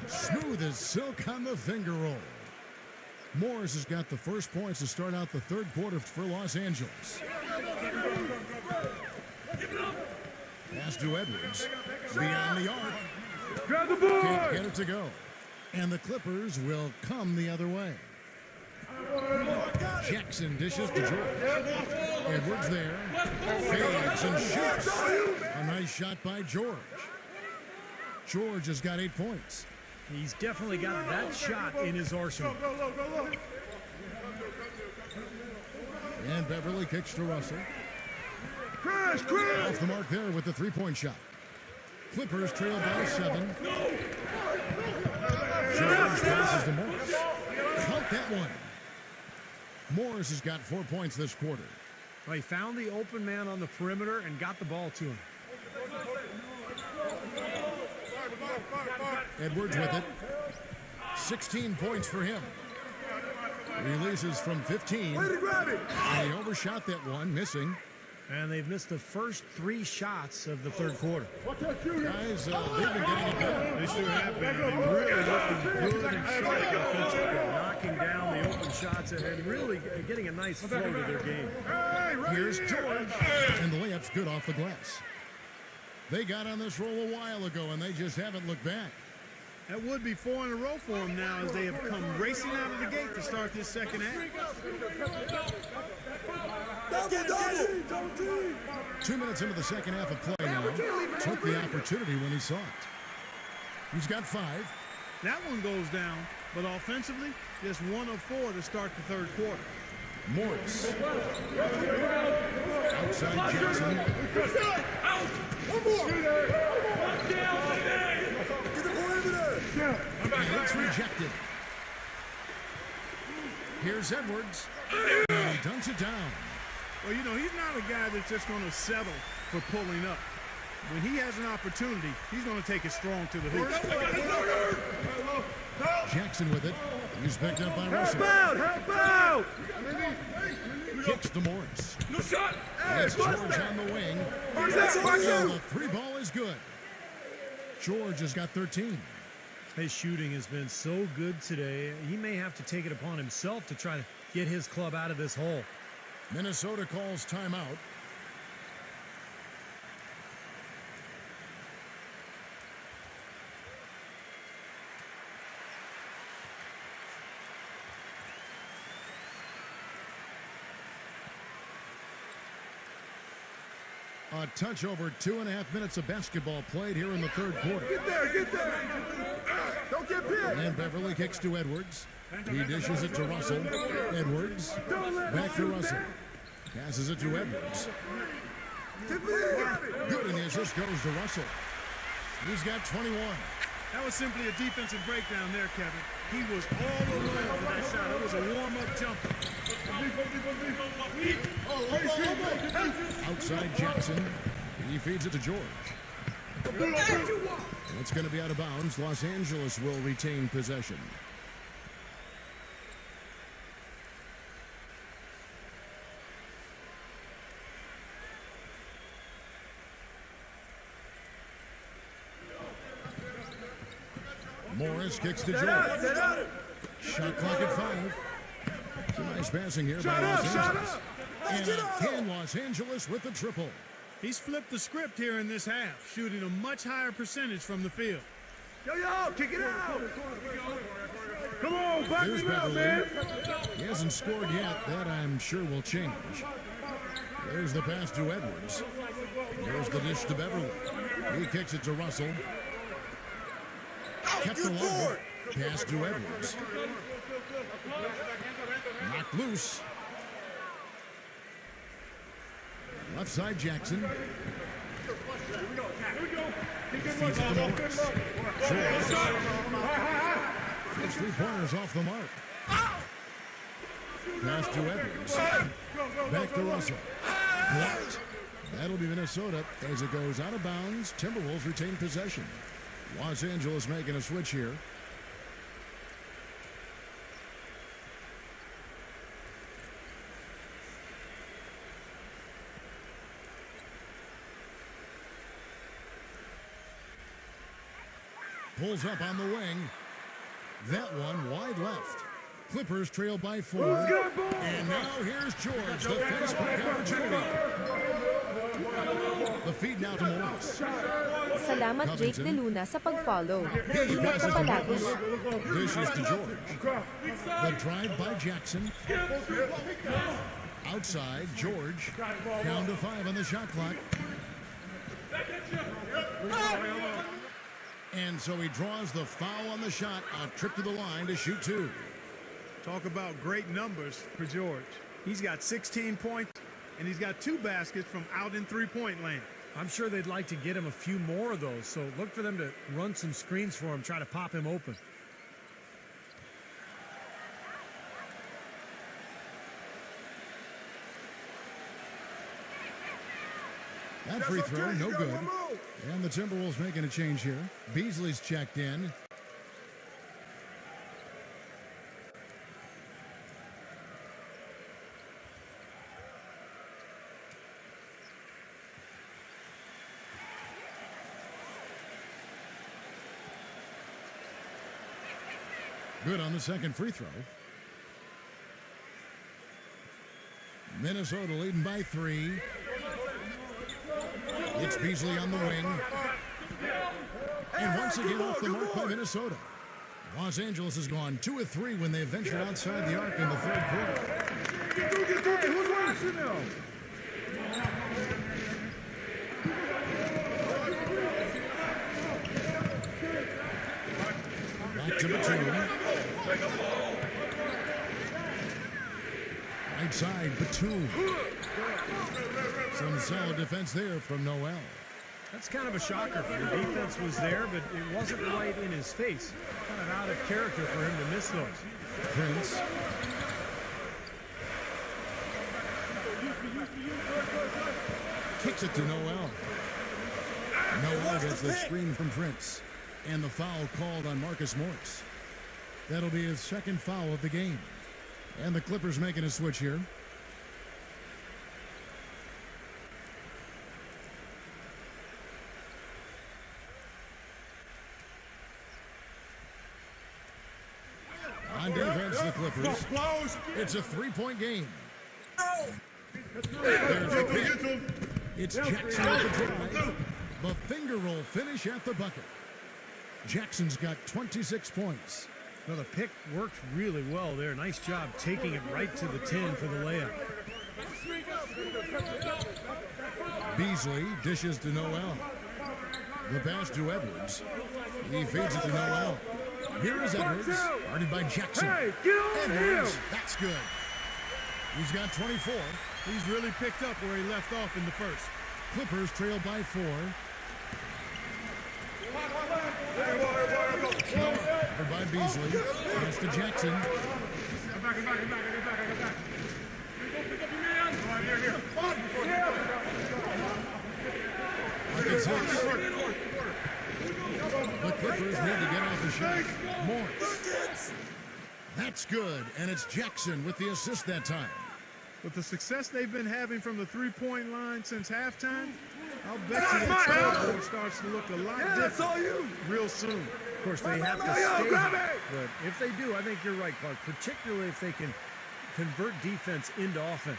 Smooth as silk on the finger roll. Morris has got the first points to start out the third quarter for Los Angeles. Pass to Edwards. Beyond the arc. Grab the board. Can't get it to go. And the Clippers will come the other way. Jackson dishes to George. Edwards there. Fades and shoots. A nice shot by George. George has got 8 points. He's definitely got that shot in his arsenal. And Beverly kicks to Russell. Off the mark there with the three-point shot. Clippers trail by 7. George passes to Morris. Count that one. Morris has got 4 points this quarter. Well, he found the open man on the perimeter and got the ball to him. Edwards with it. 16 points for him. Releases from 15. And he overshot that one, missing. And they've missed the first 3 shots of the third quarter. Guys, they've been getting it done. They sure have been. Really looking good and sharp offensively. Knocking down the open shots and really getting a nice flow to their game. Here's George. And the layup's good off the glass. They got on this roll a while ago, and they just haven't looked back. That would be 4 in a row for them now as they have come racing out of the gate to start this second half. Double. 2 minutes into the second half of play now. Took the opportunity when he saw it. He's got 5. That one goes down, but offensively, just 1 of 4 to start the third quarter. Morris. Outside Jackson. And it's rejected. Here's Edwards. And he dunks it down. Well, you know, he's not a guy that's just going to settle for pulling up. When he has an opportunity, he's going to take it strong to the hoop. Jackson with it. He's picked up by Russell. Help out! Kicks to Morris. No shot! It's George on the wing. And the 3 ball is good. George has got 13. His shooting has been so good today. He may have to take it upon himself to try to get his club out of this hole. Minnesota calls timeout. A touch over 2.5 minutes of basketball played here in the third quarter. Get there. Don't get pinned. And Beverly kicks to Edwards. He dishes it to Russell. Edwards. Back to Russell. Passes it to Edwards. Good, and the assist goes to Russell. He's got 21. That was simply a defensive breakdown there, Kevin. He was all alone for that shot. It was a warm-up jumper. Outside Jackson. He feeds it to George. And it's going to be out of bounds. Los Angeles will retain possession. Morris kicks to George. Shot clock at 5. It's a nice passing here by Los Angeles. And again, Los Angeles with the triple. He's flipped the script here in this half, shooting a much higher percentage from the field. Yo, kick it out. Come on, back Here's him out, Beverly. man. He hasn't scored yet. That I'm sure will change. There's the pass to Edwards. There's the dish to Beverly. He kicks it to Russell. Kept alive. Pass to Edwards. Knocked loose. Left side Jackson. Feeds it to Morris. Gets 3 pointers off the mark. Pass to Edwards. Back to Russell. Blocked. That'll be Minnesota as it goes out of bounds. Timberwolves retain possession. Los Angeles making a switch here. Pulls up on the wing. That one wide left. Clippers trail by 4. And now here's George, the fence break opportunity. The feed now to Morris. Salamat Jake De Luna sa pag-follow. He Ingat passes ka to palagi. Morris. This is to George. The drive by Jackson. Outside, George. Down to 5 on the shot clock. And so he draws the foul on the shot. A trip to the line to shoot 2. Talk about great numbers for George. He's got 16 points, and he's got 2 baskets from out in three-point land. I'm sure they'd like to get him a few more of those, so look for them to run some screens for him, try to pop him open. That free throw, no good. And the Timberwolves making a change here. Beasley's checked in. Good on the second free throw. Minnesota leading by 3. It's Beasley on the wing. And once again off the mark by Minnesota. Los Angeles has gone 2 of 3 when they ventured outside the arc in the third quarter. Who's watching now? Back to Batum. Right side, Batum. Some solid defense there from Noel. That's kind of a shocker. The defense was there, but it wasn't right in his face. Kind of out of character for him to miss those. Prince. Kicks it to Noel. Noel gets the screen from Prince. And the foul called on Marcus Morris. That'll be his second foul of the game. And the Clippers making a switch here. On defense, the Clippers. It's a three-point game. There's the pick. It's Jackson with the drive. The finger roll finish at the bucket. Jackson's got 26 points. Well, the pick worked really well there. Nice job taking it right to the 10 for the layup. Beasley dishes to Noel. The pass to Edwards. He feeds it to Noel. Here is Edwards, guarded by Jackson. Edwards, that's good. He's got 24. He's really picked up where he left off in the first. Clippers trail by 4. Covered by Beasley. Pass to Jackson. Bucket 6. The Clippers need to get off the shot. Morris. That's good, and it's Jackson with the assist that time. With the success they've been having from the three-point line since halftime, I'll bet you that scoreboard starts to look a lot different real soon. Of course, they have to stay hot, but if they do, I think you're right, Clark, particularly if they can convert defense into offense.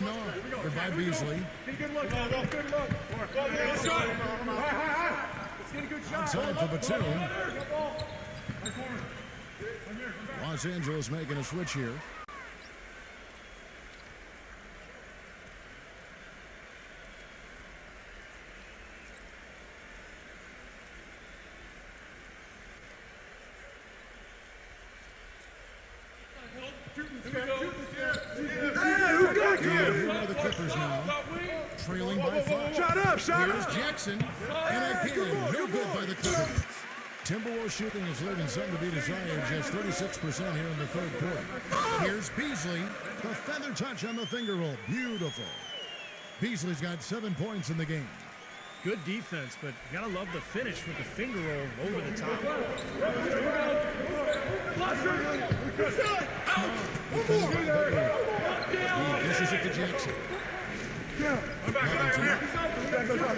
No, they're by Beasley. Outside for Batum. Los Angeles making a switch here. Here are the Clippers now, trailing by 5. Shut up, shut Here's up. Jackson, and again, no good by the Clippers. Timberwolves shooting is leaving something to be desired, just 36% here in the third quarter. Here's Beasley, the feather touch on the finger roll. Beautiful. Beasley's got 7 points in the game. Good defense, but you gotta love the finish with the finger roll over the top. He dishes it to Jackson.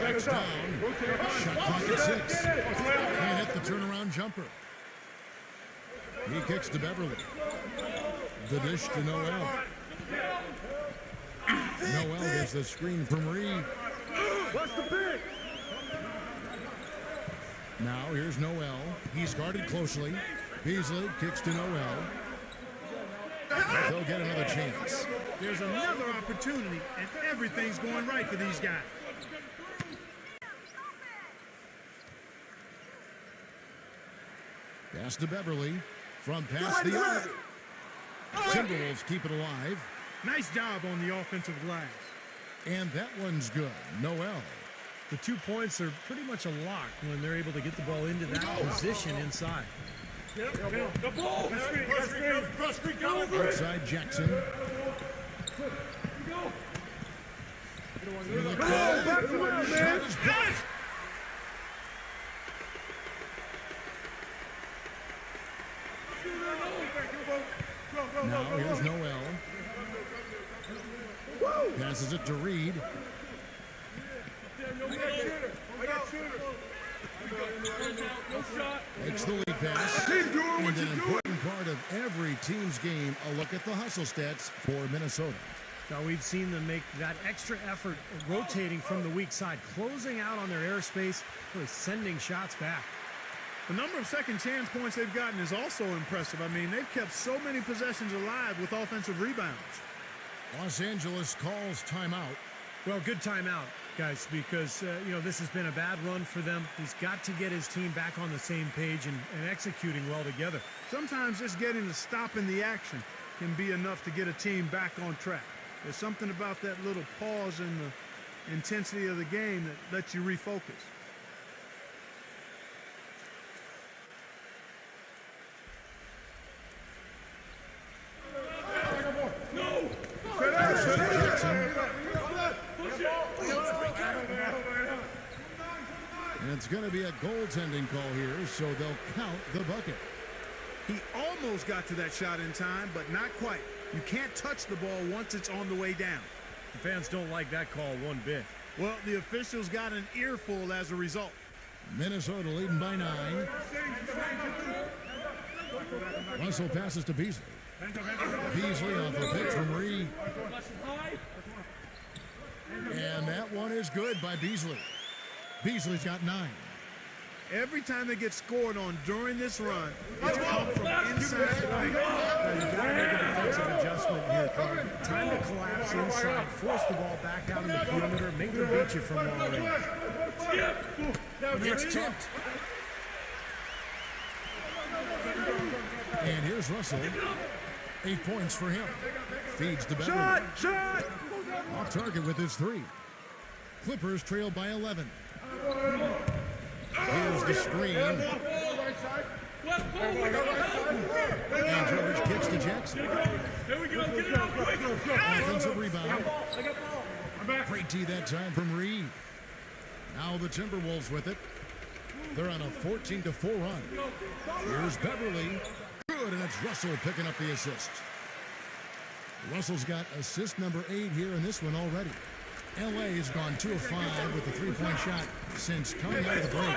Next down. Shot clock at 6. Can't hit the turnaround jumper. He kicks to Beverly. The dish to Noel. Noel gets the screen from Reed. What's the pick? Now here's Noel. He's guarded closely. Beasley kicks to Noel. They'll get another chance. There's another opportunity, and everything's going right for these guys. Pass to Beverly from past the arc. Timberwolves keep it alive. Nice job on the offensive glass. And that one's good. Noel. The 2 points are pretty much a lock when they're able to get the ball into that position inside. Outside Jackson. Now here's Noel. Passes it to Reed. Makes the lead pass. And an important part of every team's game, a look at the hustle stats for Minnesota. Now we've seen them make that extra effort rotating from the weak side, closing out on their airspace, really sending shots back. The number of second chance points they've gotten is also impressive. I mean, they've kept so many possessions alive with offensive rebounds. Los Angeles calls timeout. Well, good timeout, guys, because, this has been a bad run for them. He's got to get his team back on the same page and executing well together. Sometimes just getting a stop in the action can be enough to get a team back on track. There's something about that little pause in the intensity of the game that lets you refocus. And it's going to be a goaltending call here, so they'll count the bucket. He almost got to that shot in time, but not quite. You can't touch the ball once it's on the way down. The fans don't like that call one bit. Well, the officials got an earful as a result. Minnesota leading by 9. Russell passes to Beasley. Beasley off a pick from Reed. And that one is good by Beasley. Beasley's got 9. Every time they get scored on during this run, it's come from inside the paint. Now, you got to make a defensive adjustment here, Clark. Time to collapse inside, force the ball back out in the perimeter, make them beat you from long range. It's tipped. And here's Russell. 8 points for him. Feeds to Beverly. Shot! Off target with his 3. Clippers trail by 11. Here's the screen. And George kicks to Jackson. Offensive rebound. Great tee that time from Reed. Now the Timberwolves with it. They're on a 14-4 run. Here's Beverly. Good, and it's Russell picking up the assist. Russell's got assist number 8 here in this one already. LA has gone 2 of 5 with the 3-point shot since coming out of the break.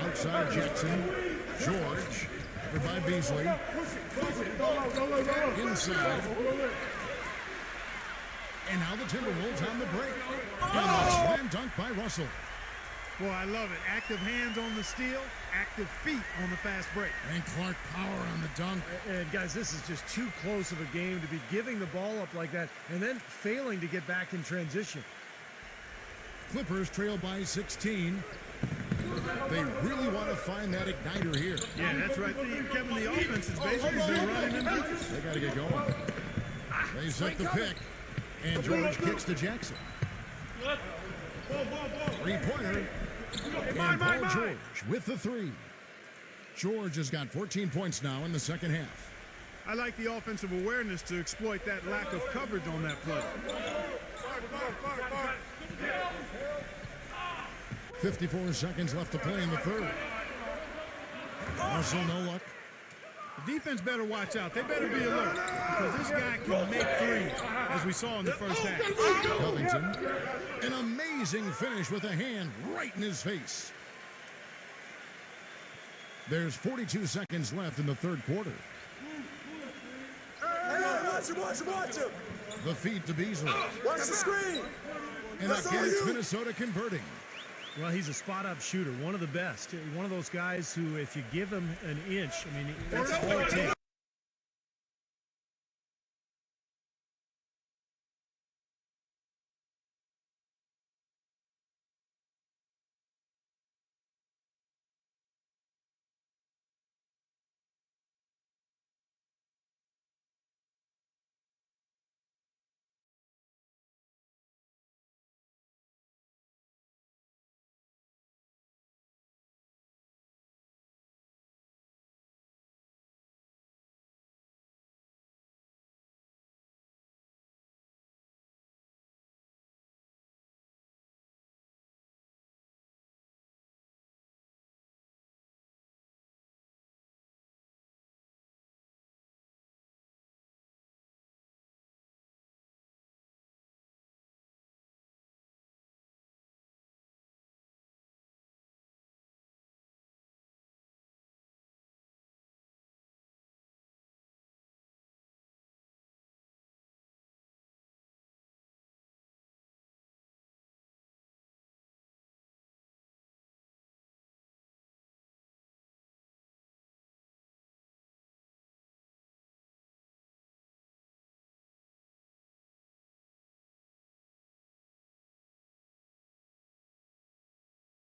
Outside Jackson. George. Covered by Beasley. Inside. And now the Timberwolves on the break. And a slam dunk by Russell. Boy, I love it. Active hands on the steal, active feet on the fast break. And Clark power on the dunk. And guys, this is just too close of a game to be giving the ball up like that and then failing to get back in transition. Clippers trail by 16. They really want to find that igniter here. Yeah, that's right. Kevin, the offense has basically been running in place. They got to get going. They set the pick. And George kicks to Jackson. 3-pointer. And Paul George with the three. George has got 14 points now in the second half. I like the offensive awareness to exploit that lack of coverage on that play. 54 seconds left to play in the third. Russell, no luck. The defense better watch out. They better be alert because this guy can make threes, as we saw in the first half. Covington, an amazing finish with a hand right in his face. There's 42 seconds left in the third quarter. Watch him. The feed to Beasley. Watch the screen. And again, it's Minnesota converting. Well, he's a spot-up shooter, one of the best. One of those guys who, if you give him an inch, I mean, that's all it takes.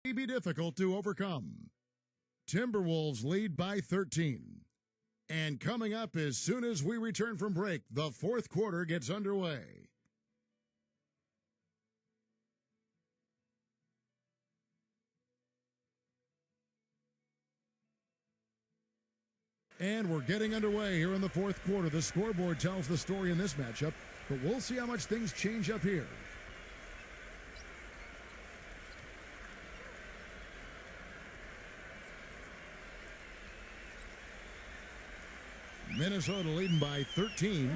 Be difficult to overcome. Timberwolves lead by 13. And coming up as soon as we return from break, the fourth quarter gets underway. And we're getting underway here in the fourth quarter. The scoreboard tells the story in this matchup, but we'll see how much things change up here. Minnesota leading by 13.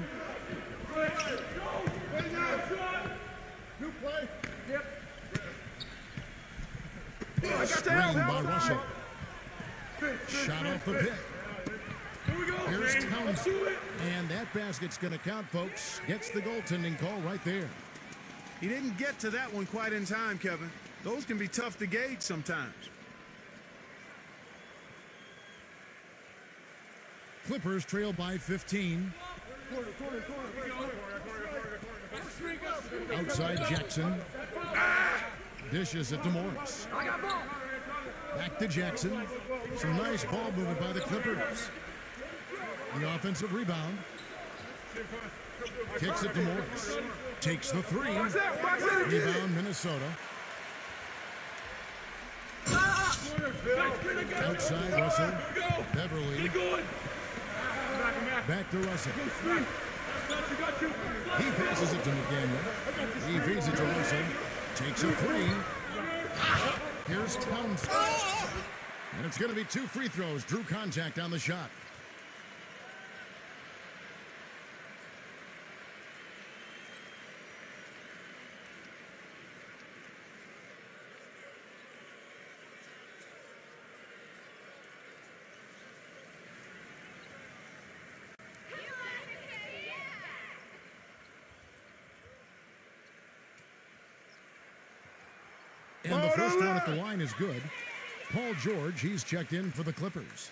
Screen by Russell. Shot off the pick. Here's Towns. And that basket's going to count, folks. Gets the goaltending call right there. He didn't get to that one quite in time, Kevin. Those can be tough to gauge sometimes. Clippers trail by 15. Outside Jackson. Dishes it to Morris. Back to Jackson. Some nice ball movement by the Clippers. The offensive rebound. Kicks it to Morris. Takes the three. Rebound Minnesota. Outside Russell. Beverly. Back to Russell. He passes it to McDaniel. He feeds it to Russell. Takes a three. Here's Towns. And it's going to be two free throws. Drew contact on the shot. And the first one at the line is good. Paul George, he's checked in for the Clippers.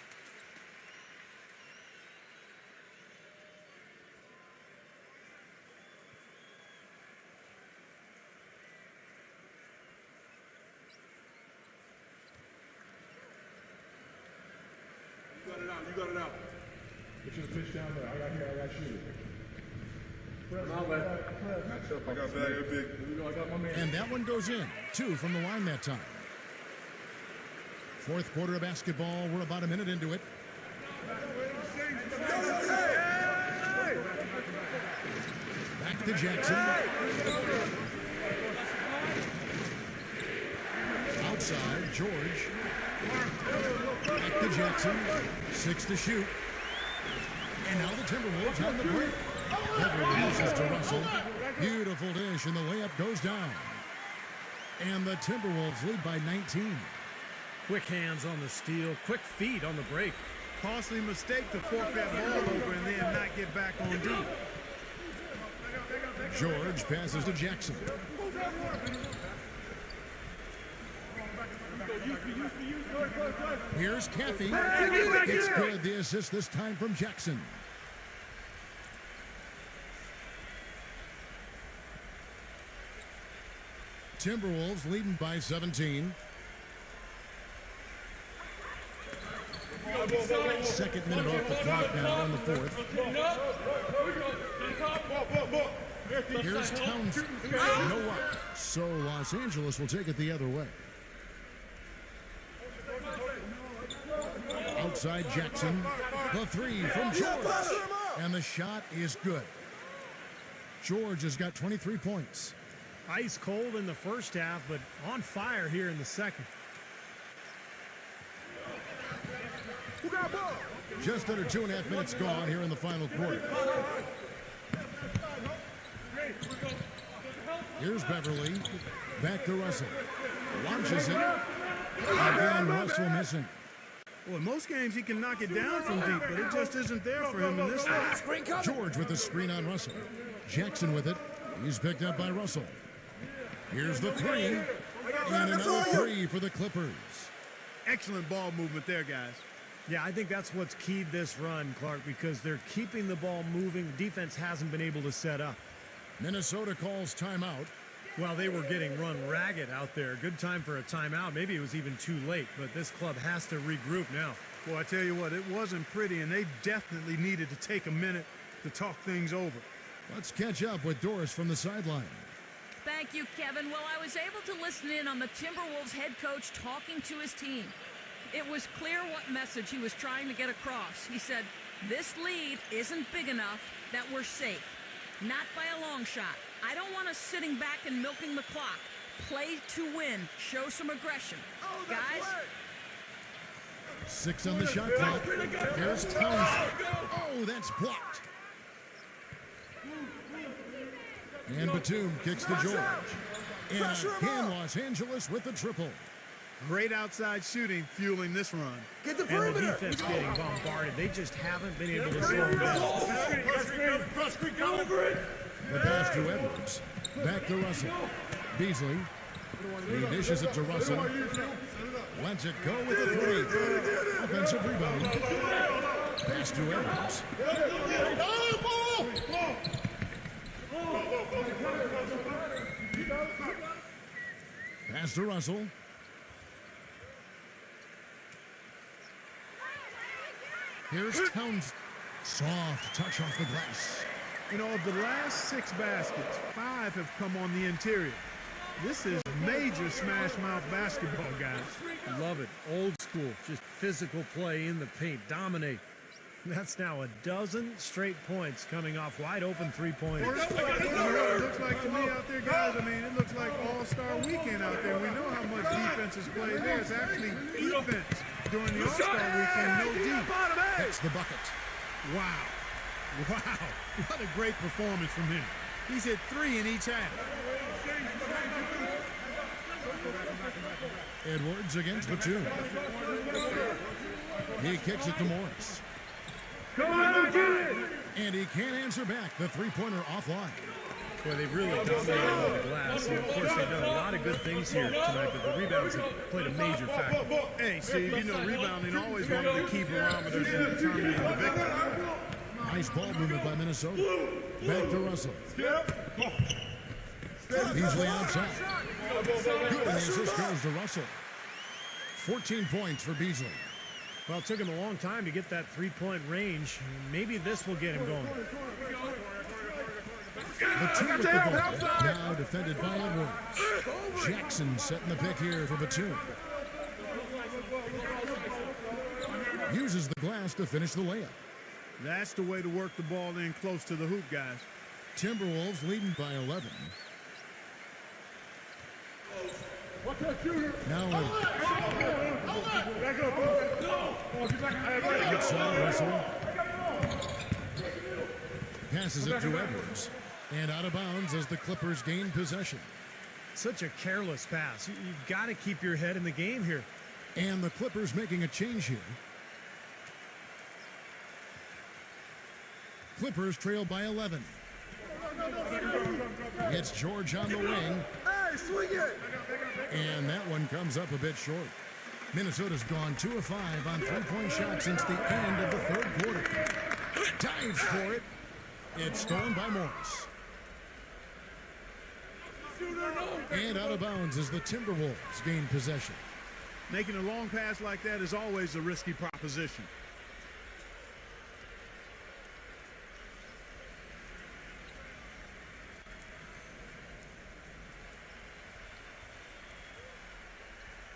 You got it out. Put your pitch down there. I got shooter. And that one goes in. Two from the line that time. Fourth quarter of basketball. We're about a minute into it. Back to Jackson. Outside, George. Back to Jackson. 6 to shoot. And now the Timberwolves on the break. Beverly misses to Russell. Beautiful dish, and the layup goes down. And the Timberwolves lead by 19. Quick hands on the steal, quick feet on the break. Costly mistake to fork that ball over and then not get back on deep. George passes to Jackson. Here's Caffey. It's good. The assist this time from Jackson. Timberwolves leading by 17. Second minute off the clock now in the fourth. Here's Towns. No luck. So Los Angeles will take it the other way. Outside Jackson. The three from George. And the shot is good. George has got 23 points. Ice cold in the first half, but on fire here in the second. Just under 2.5 minutes gone here in the final quarter. Here's Beverly. Back to Russell. Launches it. Again, Russell missing. Well, in most games he can knock it down from deep, but it just isn't there for him in this one. George with the screen on Russell. Jackson with it. He's picked up by Russell. Here's the three. And another three for the Clippers. Excellent ball movement there, guys. Yeah, I think that's what's keyed this run, Clark, because they're keeping the ball moving. The defense hasn't been able to set up. Minnesota calls timeout. Well, they were getting run ragged out there. Good time for a timeout. Maybe it was even too late, but this club has to regroup now. Well, I tell you what, it wasn't pretty, and they definitely needed to take a minute to talk things over. Let's catch up with Doris from the sideline. Thank you, Kevin. Well, I was able to listen in on the Timberwolves head coach talking to his team. It was clear what message he was trying to get across. He said, this lead isn't big enough that we're safe. Not by a long shot. I don't want us sitting back and milking the clock. Play to win. Show some aggression. Guys? 6 on the shot clock. Here's Towns. Oh, that's blocked. And Batum kicks to George. And again, Los Angeles with the triple. Great outside shooting fueling this run. Get the And perimeter. the defense getting bombarded. They just haven't been able to slow them down. The pass to Edwards. Back to Russell. Beasley. He dishes it to Russell. Lets it go with a three. Offensive rebound. Pass to Edwards. Pass to Russell. Here's Towns. Soft touch off the glass. You know, of the last 6 baskets, 5 have come on the interior. This is major smash mouth basketball, guys. Love it. Old school. Just physical play in the paint. Dominate. That's now a dozen straight points coming off wide open three-pointers. You know what it looks like to me out there, guys? I mean, it looks like all-star weekend out there. We know how much defense is played there. It's actually defense during the all-star weekend. No deep. Hits the bucket. Wow. Wow. What a great performance from him. He's hit 3 in each half. Edwards against Batum. He kicks it to Morris. And he can't answer back. The three-pointer offline. Boy, they've really dominated on the glass. And of course, they've done a lot of good things here tonight, but the rebounds have played a major factor. Hey, Steve, you know rebounding always one of the key barometers in determining the victory. Nice ball movement by Minnesota. Back to Russell. Beasley outside. Good, and the assist goes to Russell. 14 points for Beasley. Well, it took him a long time to get that three-point range. Maybe this will get him going. Batum with the ball. Now defended by Edwards. Jackson setting the pick here for Batum. Uses the glass to finish the layup. That's the way to work the ball in close to the hoop, guys. Timberwolves leading by 11. Now outside whistle. Passes it to Edwards. And out of bounds as the Clippers gain possession. Such a careless pass. You've got to keep your head in the game here. And the Clippers making a change here. Clippers trail by 11. It's George on the wing. Hey, swing it! And that one comes up a bit short. Minnesota's gone 2 of 5 on three-point shots since the end of the third quarter. Dives for it. It's stolen by Morris. And out of bounds as the Timberwolves gain possession. Making a long pass like that is always a risky proposition.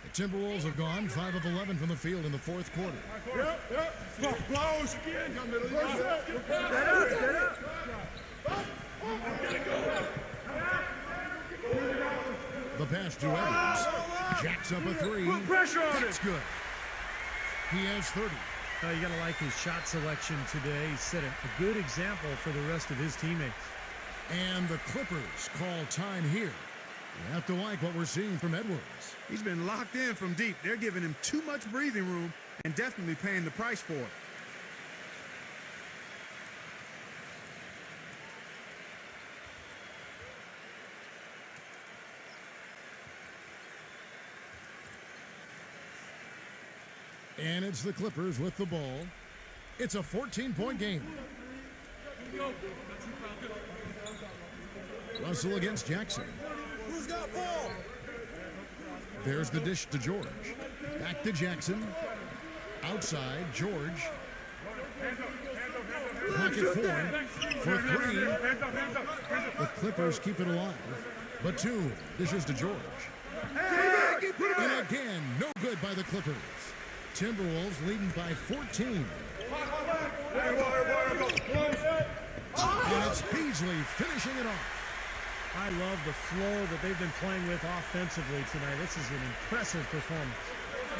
The Timberwolves have gone 5 of 11 from the field in the fourth quarter. Close again. The pass to Edwards. Jacks up a three. Pressure on That's good. He has 30. You got to like his shot selection today. He set a good example for the rest of his teammates. And the Clippers call time here. You have to like what we're seeing from Edwards. He's been locked in from deep. They're giving him too much breathing room and definitely paying the price for it. And it's the Clippers with the ball. It's a 14-point game. Russell against Jackson. Who's got ball? There's the dish to George. Back to Jackson. Outside, George. Clock at 4 for 3. The Clippers keep it alive. Batum dishes to George. And again, no good by the Clippers. Timberwolves leading by 14. And it's Beasley finishing it off. I love the flow that they've been playing with offensively tonight. This is an impressive performance.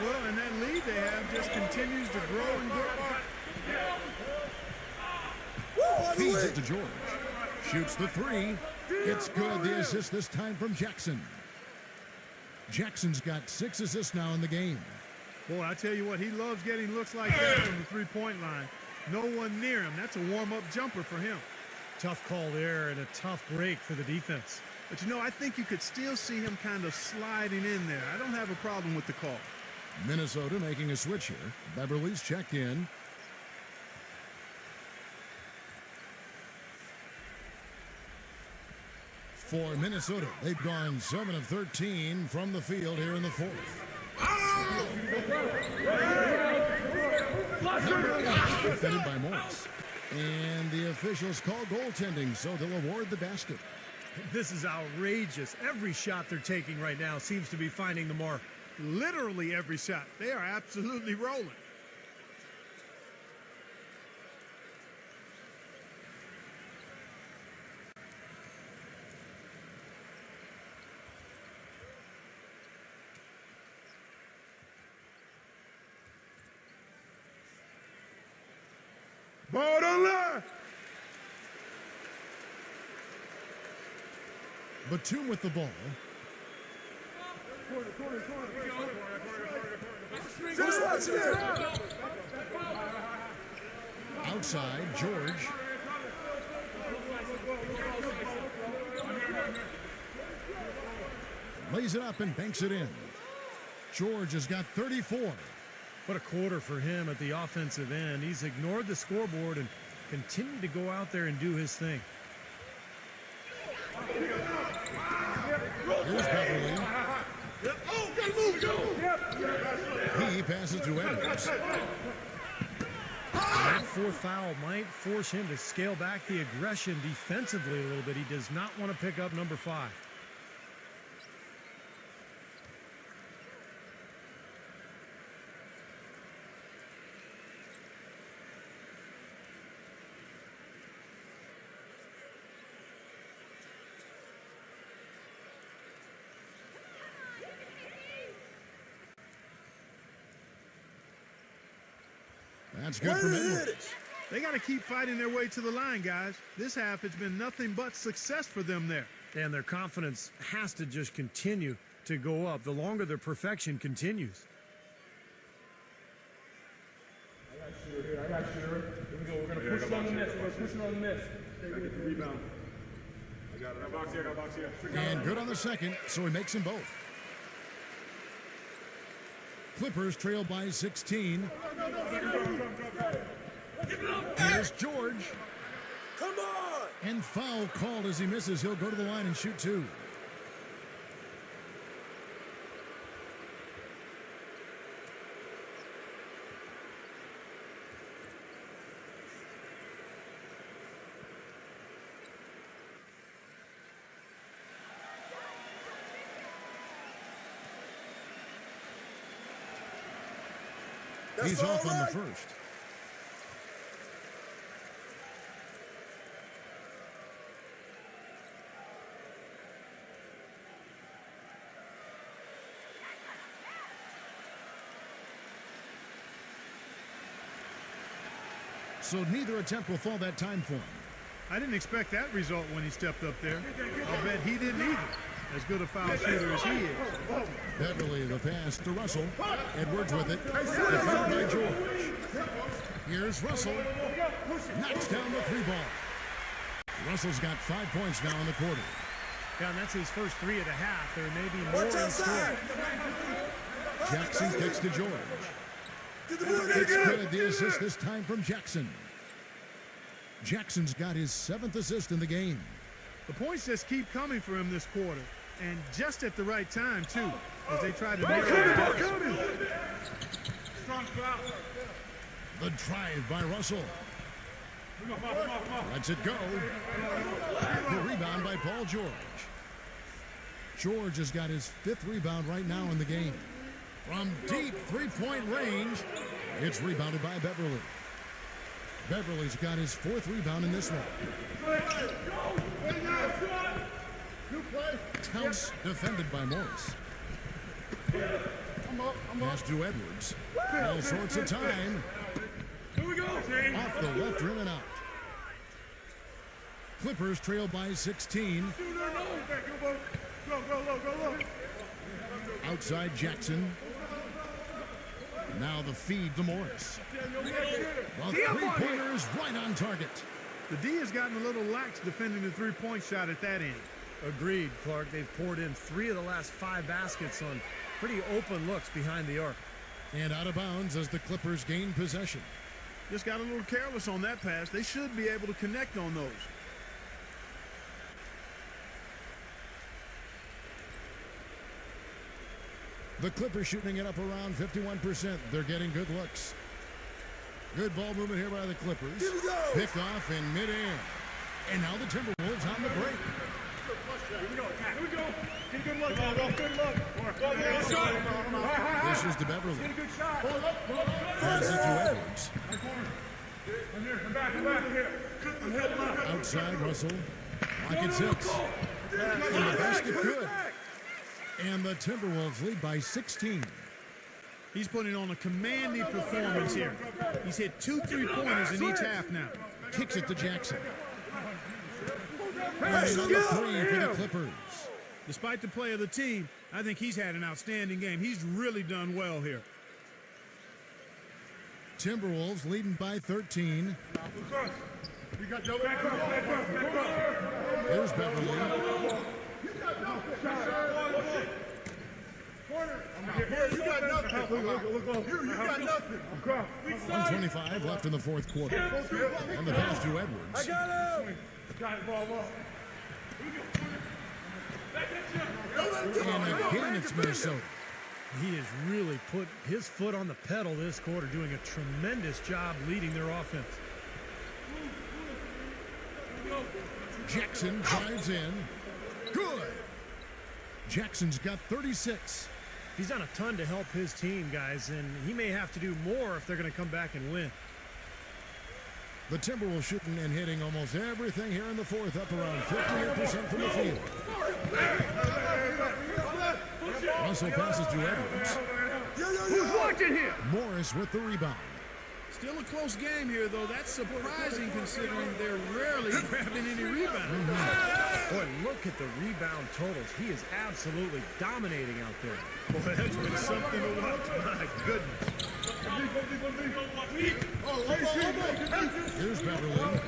Well, and that lead they have just continues to grow and grow. Feeds it to George. Shoots the three. It's good. The assist this time from Jackson. Jackson's got 6 assists now in the game. Boy, I tell you what, he loves getting looks like that from the three-point line. No one near him. That's a warm-up jumper for him. Tough call there and a tough break for the defense. But, you know, I think you could still see him kind of sliding in there. I don't have a problem with the call. Minnesota making a switch here. Beverly's checked in. For Minnesota, they've gone 7 of 13 from the field here in the fourth. Number 8 defended by Morris. And the officials call goaltending, so they'll award the basket. This is outrageous. Every shot they're taking right now seems to be finding the mark. Literally every shot. They are absolutely rolling. Ball on left. Batum with the ball. Just watch it. Outside, George. Lays it up and banks it in. George has got 34. What a quarter for him at the offensive end. He's ignored the scoreboard and continued to go out there and do his thing. Here's Beverly. He passes to Edwards. That fourth foul might force him to scale back the aggression defensively a little bit. He does not want to pick up number 5. That's good from Edwards. They got to keep fighting their way to the line, guys. This half, it's been nothing but success for them there. And their confidence has to just continue to go up the longer their perfection continues. I got shooter here. I got shooter. Here we go. We're going to push it on the miss. We're going to push it on the miss. I get the rebound. I got it. I got box here. I got box here. And good on the second, so he makes them both. Clippers trail by 16. Here's George. Come on! And foul called as he misses. He'll go to the line and shoot two. He's off on the first. So neither attempt will fall that time for him. I didn't expect that result when he stepped up there. I'll bet he didn't either. As good a foul shooter as he is. Beverly, the pass to Russell. Edwards with it. Defended by George. Here's Russell. Knocks down the three ball. Russell's got 5 points now in the quarter. Yeah, and that's his first three of the half. There may be more in store. Jackson kicks to George. It's good. The assist this time from Jackson. Jackson's got his 7th assist in the game. The points just keep coming for him this quarter. And just at the right time, too, as they try to make it. The drive by Russell. Lets it go. The rebound by Paul George. George has got his 5th rebound right now in the game. From deep three-point range, it's rebounded by Beverly. Beverly's got his 4th rebound in this one. Counts defended by Morris. Pass to Edwards. All sorts of time. Off the left rim and out. Clippers trail by 16. Outside Jackson. Now the feed to Morris. The three-pointer is right on target. The D has gotten a little lax defending the three-point shot at that end. Agreed, Clark. They've poured in 3 of the last 5 baskets on pretty open looks behind the arc. And out of bounds as the Clippers gain possession. Just got a little careless on that pass. They should be able to connect on those. The Clippers shooting it up around 51%. They're getting good looks. Good ball movement here by the Clippers. Picked off in midair. And now the Timberwolves on the break. Here we go. Here we go. Get a good look. Good look. This is to Beverly. Get a good shot. Passes to Edwards. I'm here. I'm back. I'm back. I'm here. I'm heading left. Outside Russell. Rockets hits. And the basket good. And the Timberwolves lead by 16. He's putting on a commanding performance here. He's hit 2 3-pointers in each half now. Kicks it to Jackson. And another 3 for the Clippers. Despite the play of the team, I think he's had an outstanding game. He's really done well here. Timberwolves leading by 13. Here's Beverly. You got nothing. You got nothing. 1:25 left in the fourth quarter. And the pass to Edwards. I got him. And again, it's Minnesota. He has really put his foot on the pedal this quarter, doing a tremendous job leading their offense. Jackson drives in. Good. Jackson's got 36. He's done a ton to help his team, guys, and he may have to do more if they're going to come back and win. The Timberwolves shooting and hitting almost everything here in the fourth, up around 58% from the field. Russell passes to Edwards. Who's watching here? Morris with the rebound. Still a close game here, though. That's surprising considering they're rarely grabbing any rebounds. Boy, look at the rebound totals. He is absolutely dominating out there. Boy, that's been something to watch. My goodness. Here's Beverly.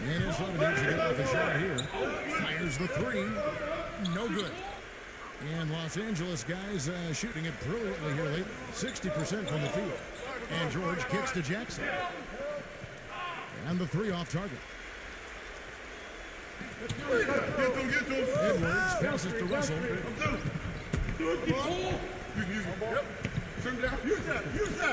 And it's not able to get off the shot here. Fires the three. No good. And Los Angeles guys shooting it brilliantly here lately. 60% from the field. And George kicks to Jackson. And the three off target. Edwards passes to Russell. Use that.